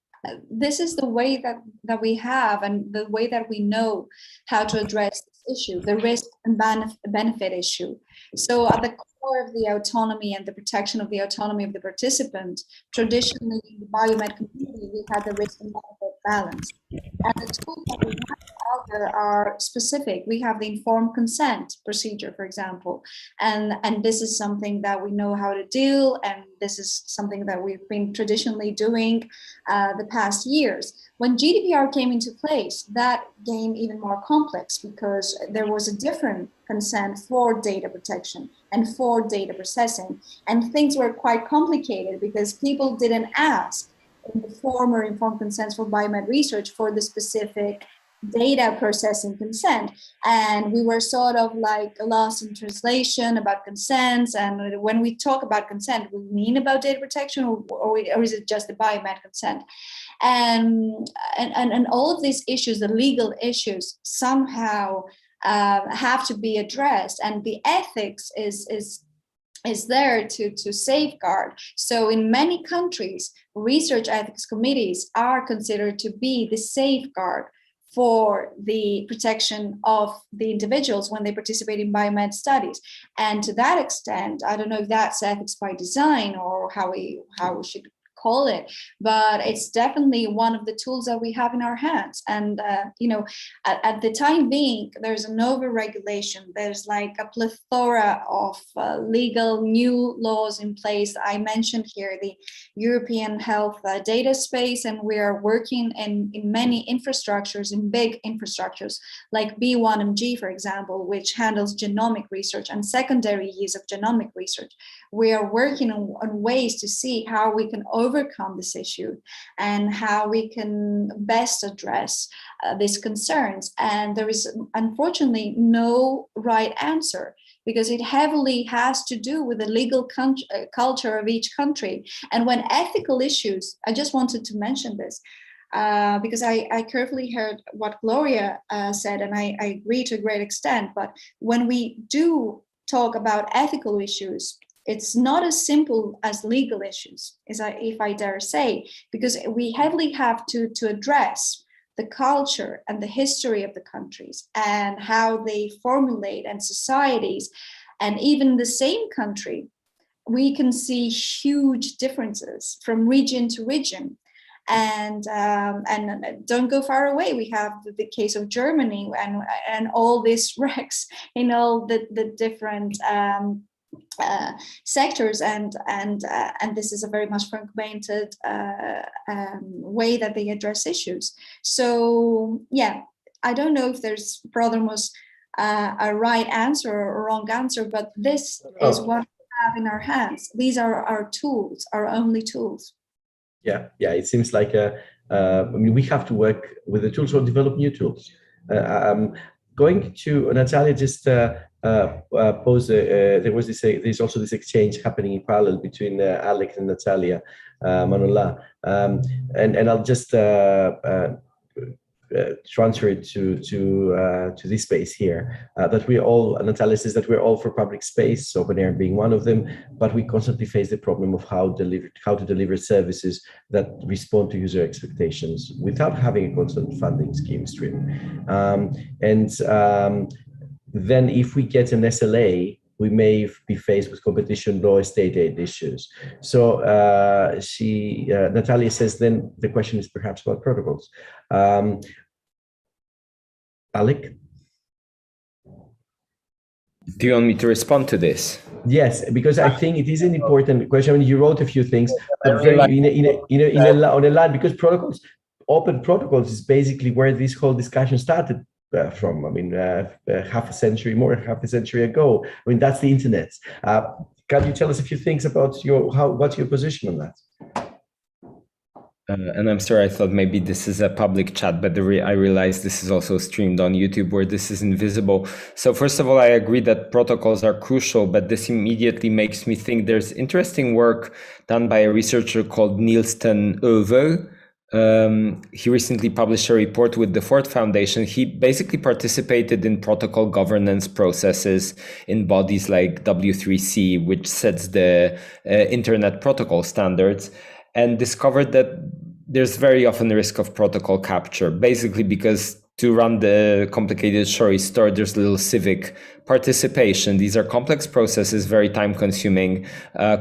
this is the way that we have and the way that we know how to address this issue, the risk and benefit issue. So at the core of the autonomy and the protection of the autonomy of the participant, traditionally in the biomed community, we had the risk and benefit balance. And the tools that we have out there are specific. We have the informed consent procedure, for example, and this is something that we know how to do, and this is something that we've been traditionally doing the past years. When GDPR came into place, that became even more complex because there was a different consent for data protection and for data processing, and things were quite complicated because people didn't ask in the former informed consents for biomed research for the specific data processing consent, and we were sort of like lost in translation about consents. And when we talk about consent, we mean about data protection, or is it just the biomed consent? And all of these issues, the legal issues, somehow have to be addressed, and the ethics is there to safeguard. So in many countries, research ethics committees are considered to be the safeguard for the protection of the individuals when they participate in biomed studies. And to that extent, I don't know if that's ethics by design or how we should call it, but it's definitely one of the tools that we have in our hands. And at the time being, there's an over-regulation. There's like a plethora of legal new laws in place. I mentioned here the European health data space, and we are working in many infrastructures, in big infrastructures like B1MG, for example, which handles genomic research and secondary use of genomic research. We are working on ways to see how we can overcome this issue and how we can best address these concerns. And there is unfortunately no right answer, because it heavily has to do with the legal culture of each country. And when ethical issues, I just wanted to mention this, because I carefully heard what Gloria said, and I agree to a great extent. But when we do talk about ethical issues, it's not as simple as legal issues, if I dare say, because we heavily have to address the culture and the history of the countries and how they formulate, and societies, and even the same country, we can see huge differences from region to region. And don't go far away. We have the case of Germany and all these wrecks in all the different sectors, and this is a very much fragmented way that they address issues. So yeah, I don't know if there's Prodromos a right answer or a wrong answer, but this is what we have in our hands. These are our tools, our only tools. Yeah, it seems like we have to work with the tools or develop new tools. Going to Natalia, just pose. There's also this exchange happening in parallel between Alex and Natalia Manola, and I'll just transfer it to this space here. That we all, Natalia says that we're all for public space, open air being one of them, but we constantly face the problem of how to deliver services that respond to user expectations without having a constant funding scheme stream. Then if we get an SLA, we may be faced with competition law, state aid issues. So Natalia says, then the question is perhaps about protocols. Alec? Do you want me to respond to this? Yes, because I think it is an important question. I mean, you wrote a few things, but very on a line, because protocols, open protocols is basically where this whole discussion started from. I mean, half a century ago. I mean, that's the internet. Can you tell us a few things about what's your position on that? And I'm sorry, I thought maybe this is a public chat, but I realized this is also streamed on YouTube where this is invisible. So first of all, I agree that protocols are crucial, but this immediately makes me think there's interesting work done by a researcher called Niels ten Heuvel. He recently published a report with the Ford Foundation. He basically participated in protocol governance processes in bodies like W3C, which sets the internet protocol standards, and discovered that there's very often a risk of protocol capture, basically because to run the complicated story store, there's little civic participation. These are complex processes, very time consuming.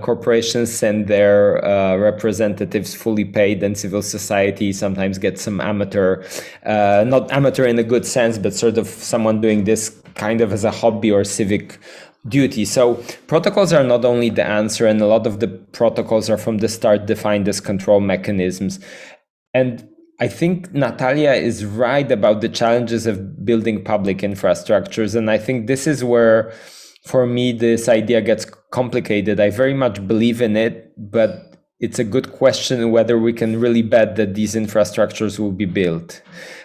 Corporations send their representatives fully paid, and civil society sometimes gets some amateur, not amateur in a good sense, but sort of someone doing this kind of as a hobby or civic duty. So protocols are not only the answer, and a lot of the protocols are from the start defined as control mechanisms. And I think Natalia is right about the challenges of building public infrastructures. And I think this is where, for me, this idea gets complicated. I very much believe in it, but it's a good question whether we can really bet that these infrastructures will be built.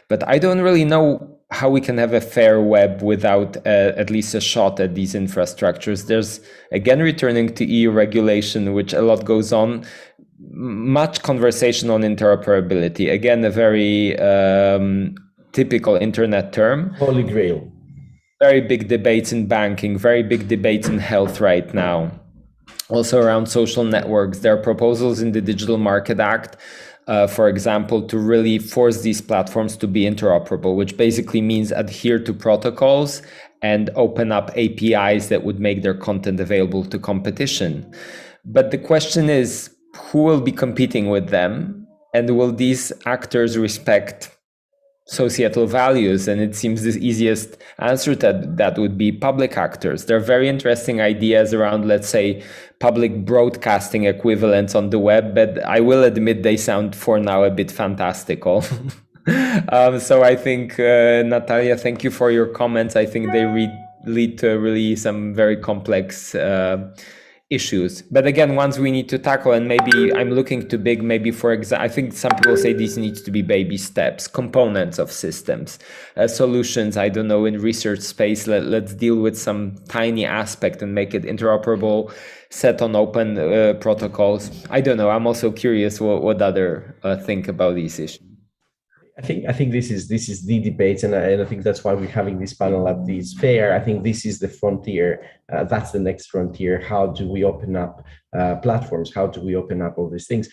But I don't really know how we can have a fair web without at least a shot at these infrastructures. There's, again, returning to EU regulation, which a lot goes on, much conversation on interoperability. Again, a very typical internet term. Holy Grail. Very big debates in banking, very big debates in health right now. Also around social networks, there are proposals in the Digital Market Act, for example, to really force these platforms to be interoperable, which basically means adhere to protocols and open up APIs that would make their content available to competition. But the question is, who will be competing with them? And will these actors respect societal values? And it seems the easiest answer to that would be public actors. There are very interesting ideas around, let's say, public broadcasting equivalents on the web, but I will admit they sound for now a bit fantastical. So I think, Natalia, thank you for your comments. I think they lead to really some very complex issues. But again, ones we need to tackle, and maybe I'm looking to big, maybe for example, I think some people say these needs to be baby steps, components of systems, solutions, I don't know, in research space, let's deal with some tiny aspect and make it interoperable, set on open protocols. I don't know, I'm also curious what other think about these issues. I think this is the debate, and I think that's why we're having this panel at this fair. I think this is the frontier. That's the next frontier. How do we open up platforms? How do we open up all these things?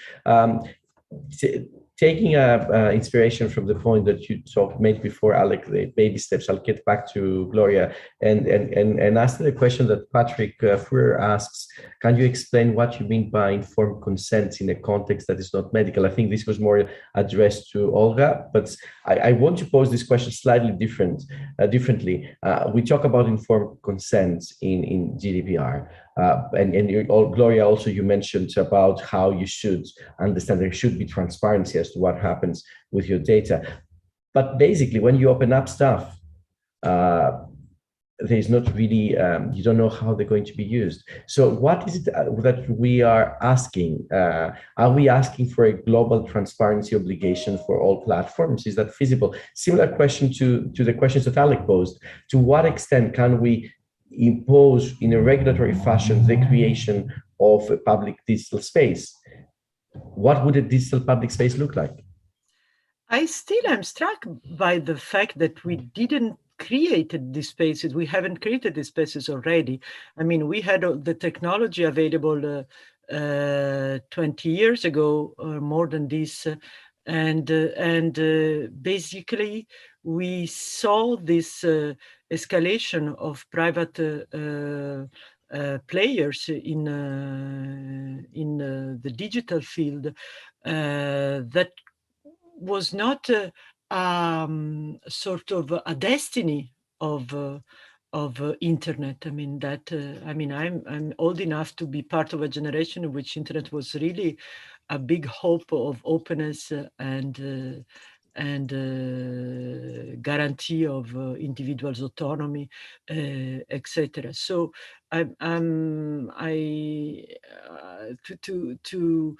Taking inspiration from the point that you made before, Alec, the baby steps, I'll get back to Gloria and ask the question that Patrick Fuhrer asks. Can you explain what you mean by informed consent in a context that is not medical? I think this was more addressed to Olga, but I want to pose this question slightly differently. We talk about informed consent in GDPR. And Gloria, also you mentioned about how you should understand there should be transparency as to what happens with your data. But basically, when you open up stuff, there's not really, you don't know how they're going to be used. So what is it that we are asking? Are we asking for a global transparency obligation for all platforms? Is that feasible? Similar question to the questions that Alec posed. To what extent can we impose in a regulatory fashion the creation of a public digital space? What would a digital public space look like? I still am struck by the fact that we didn't create these spaces. We haven't created these spaces already. I mean, we had the technology available 20 years ago or more than this. And basically, we saw this escalation of private players in the digital field that was not sort of a destiny of internet. I mean that. I mean, I'm old enough to be part of a generation in which internet was really a big hope of openness and guarantee of individuals' autonomy, etc. So to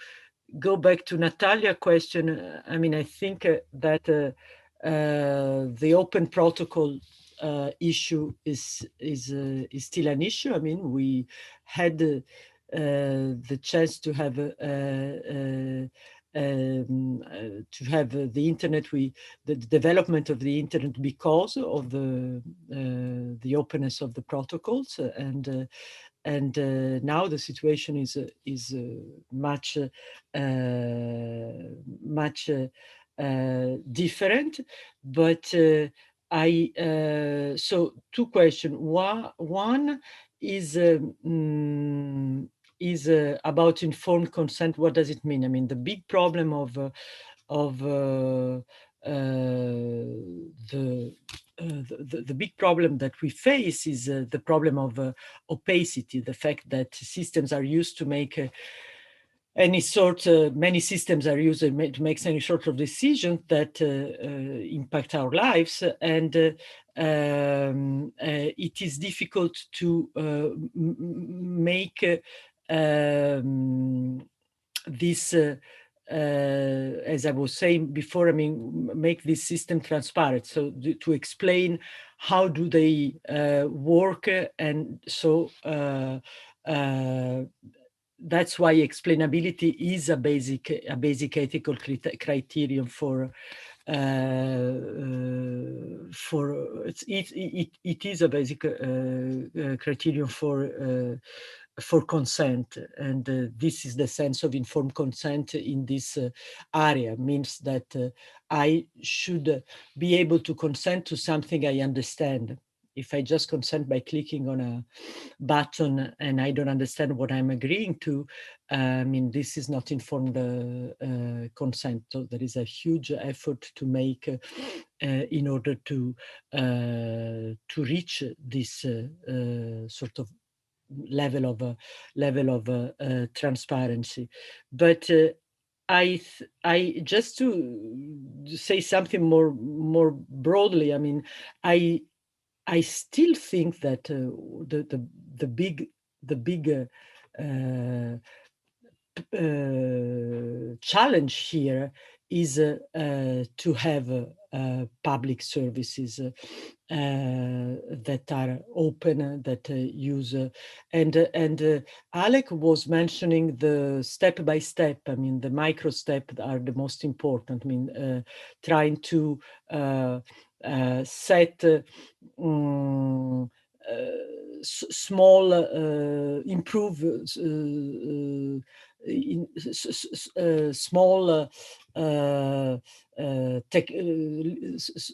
go back to Natalia's question, I mean, I think that the open protocol issue is still an issue. I mean, we had the chance to have the internet, the development of the internet because of the openness of the protocols, and now the situation is much different. But so two questions. One is about informed consent. What does it mean? I mean, the big problem of the big problem that we face is the problem of opacity, the fact that systems are used to make many systems are used to make any sort of decisions that impact our lives, and it is difficult to make this, as I was saying before, I mean, make this system transparent. So to explain how do they work, and so that's why explainability is a basic ethical criterion for it is a basic criterion for consent, and this is the sense of informed consent in this area. Means that I should be able to consent to something I understand. If I just consent by clicking on a button and I don't understand what I'm agreeing to, I mean, this is not informed consent. So there is a huge effort to make in order to reach this sort of level of transparency. But I just to say something more broadly, I mean, I still think that the big challenge here is to have public services that are open, that use, and Alec was mentioning the step by step. I mean, the micro steps are the most important. I mean, trying to set small improve small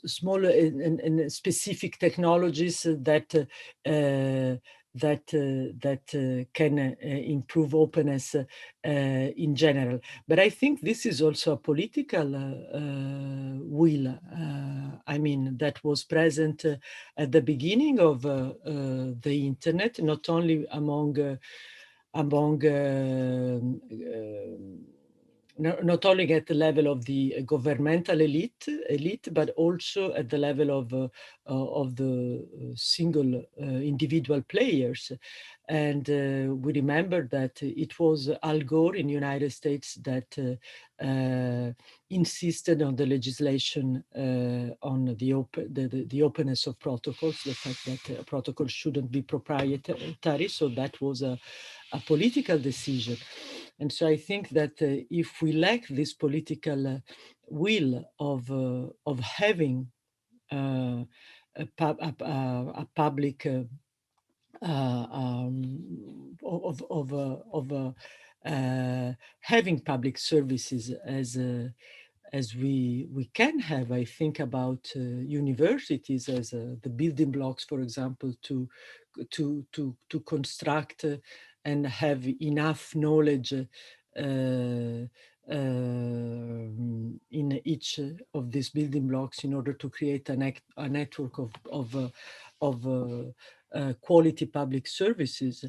small and specific technologies that can improve openness in general. But I think this is also a political will. I mean, that was present at the beginning of the internet, not only not only at the level of the governmental elite, but also at the level of the single individual players. And we remember that it was Al Gore in the United States that insisted on the legislation on the openness of protocols, the fact that protocols shouldn't be proprietary. So that was a political decision. And so I think that if we lack this political will of having a public having public services as we can have, I think about universities as the building blocks, for example, to construct and have enough knowledge in each of these building blocks in order to create a network of quality public services.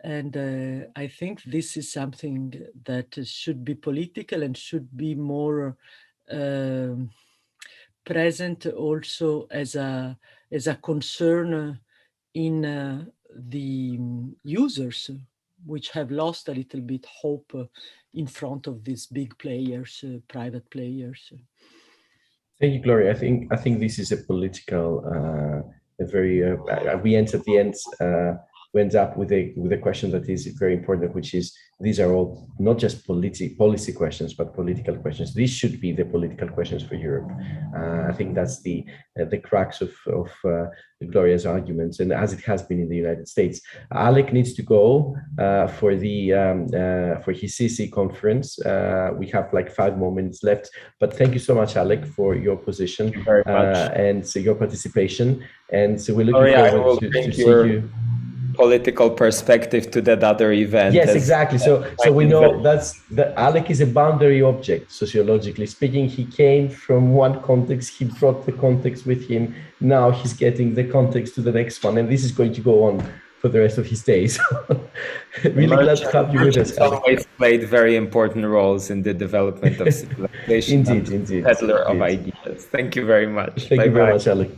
And I think this is something that should be political and should be more present also as a concern in the users, which have lost a little bit hope in front of these big players, private players. Thank you, Gloria. I think this is a political, a very. We end at the end. We end up with a question that is very important, which is these are all not just policy questions, but political questions. These should be the political questions for Europe. I think that's the crux of Gloria's arguments, and as it has been in the United States. Alec needs to go for his CC conference. We have like 5 more minutes left, but thank you so much, Alec, for your position and your participation. And so we're looking forward to see you. Political perspective to that other event. Yes, exactly. So we know that Alec is a boundary object, sociologically speaking. He came from one context, he brought the context with him. Now he's getting the context to the next one, and this is going to go on for the rest of his days. Really glad to have you with us, Alec. Always played very important roles in the development of civilization. Indeed. Peddler of ideas. Thank you very much. Thank you very much, Alec.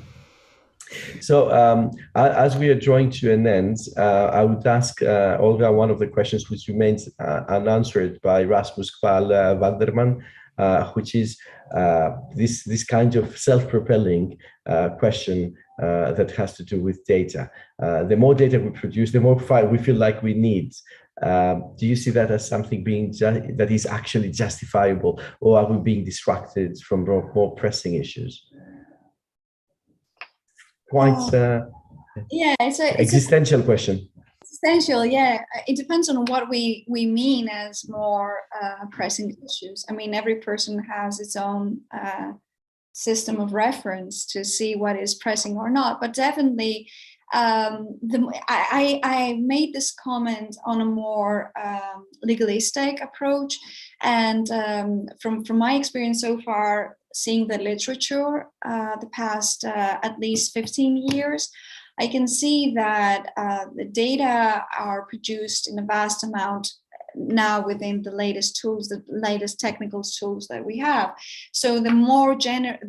So as we are drawing to an end, I would ask Olga one of the questions which remains unanswered by Rasmus Valderman, which is this kind of self-propelling question that has to do with data. The more data we produce, the more we feel like we need. Do you see that as something that is actually justifiable, or are we being distracted from more pressing issues? Yeah, it's an existential question. Existential, yeah. It depends on what we mean as more pressing issues. I mean, every person has its own system of reference to see what is pressing or not. But definitely, I made this comment on a more legalistic approach, and from my experience so far, seeing the literature the past at least 15 years, I can see that the data are produced in a vast amount now within the latest tools, the latest technical tools that we have. So the more data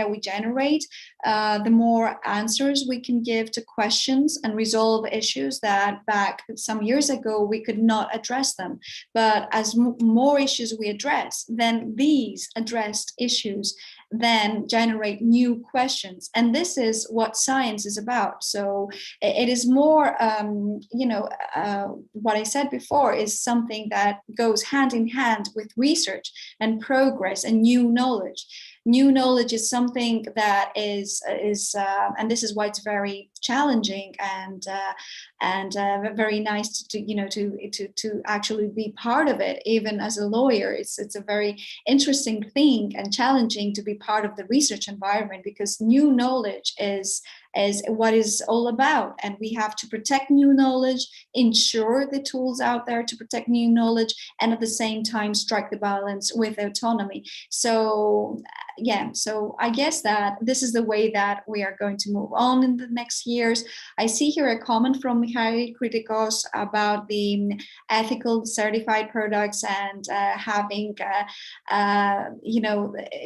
we generate, the more answers we can give to questions and resolve issues that back some years ago we could not address them. But as more issues we address, then these addressed issues then generate new questions. And this is what science is about. So it is more, what I said before is something that goes hand in hand with research and progress and new knowledge. New knowledge is something that is and this is why it's very challenging and very nice to actually be part of it. Even as a lawyer, it's a very interesting thing and challenging to be part of the research environment, because new knowledge is what is all about, and we have to protect new knowledge, ensure the tools out there to protect new knowledge, and at the same time strike the balance with autonomy. So so I guess that this is the way that we are going to move on in the next years. I see here a comment from Mikhail Kritikos about the ethical certified products and having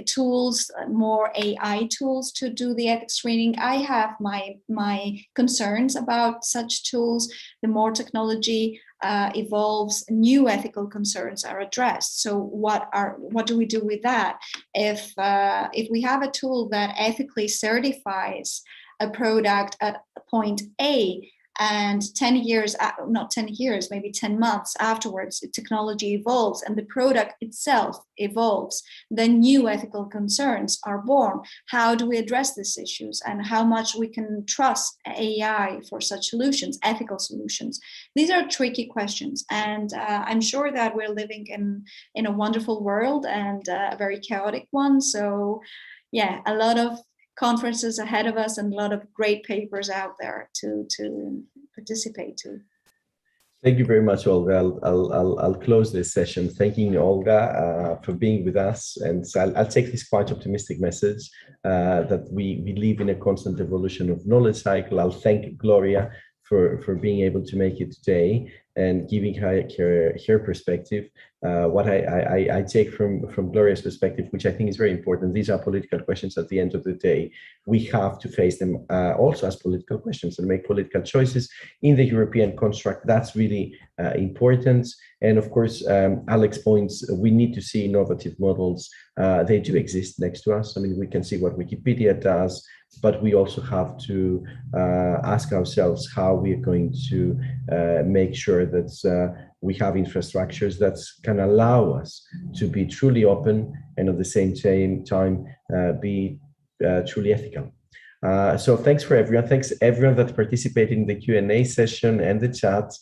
tools, more AI tools to do the ethics screening. I have my concerns about such tools. The more technology evolves, new ethical concerns are addressed. So what do we do with that? If we have a tool that ethically certifies a product at point A, and 10 years, not 10 years, maybe 10 months afterwards, technology evolves and the product itself evolves, then new ethical concerns are born. How do we address these issues, and how much we can trust AI for such solutions, ethical solutions? These are tricky questions, and I'm sure that we're living in a wonderful world and a very chaotic one. So yeah, a lot of conferences ahead of us and a lot of great papers out there to participate to. Thank you very much, Olga. I'll close this session thanking Olga for being with us, and so I'll take this quite optimistic message that we live in a constant evolution of knowledge cycle. I'll thank Gloria for being able to make it today and giving her perspective. What I take from Gloria's perspective, which I think is very important, these are political questions at the end of the day. We have to face them also as political questions and make political choices in the European construct. That's really important. And of course, Alex points, we need to see innovative models. They do exist next to us. I mean, we can see what Wikipedia does, but we also have to ask ourselves how we are going to make sure that we have infrastructures that can allow us to be truly open and at the same time be truly ethical. So thanks for everyone. Thanks everyone that participated in the Q&A session and the chat.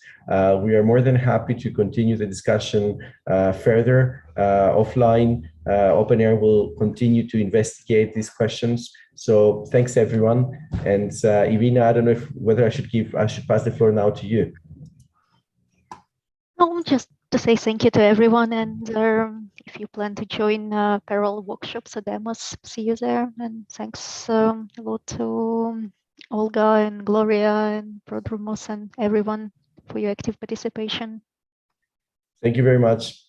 We are more than happy to continue the discussion further offline. Open Air will continue to investigate these questions. So thanks everyone. And Irina, I don't know whether I should pass the floor now to you. No, just to say thank you to everyone, and if you plan to join parallel workshops or demos, see you there. And thanks a lot to Olga and Gloria and Prodromos and everyone for your active participation. Thank you very much.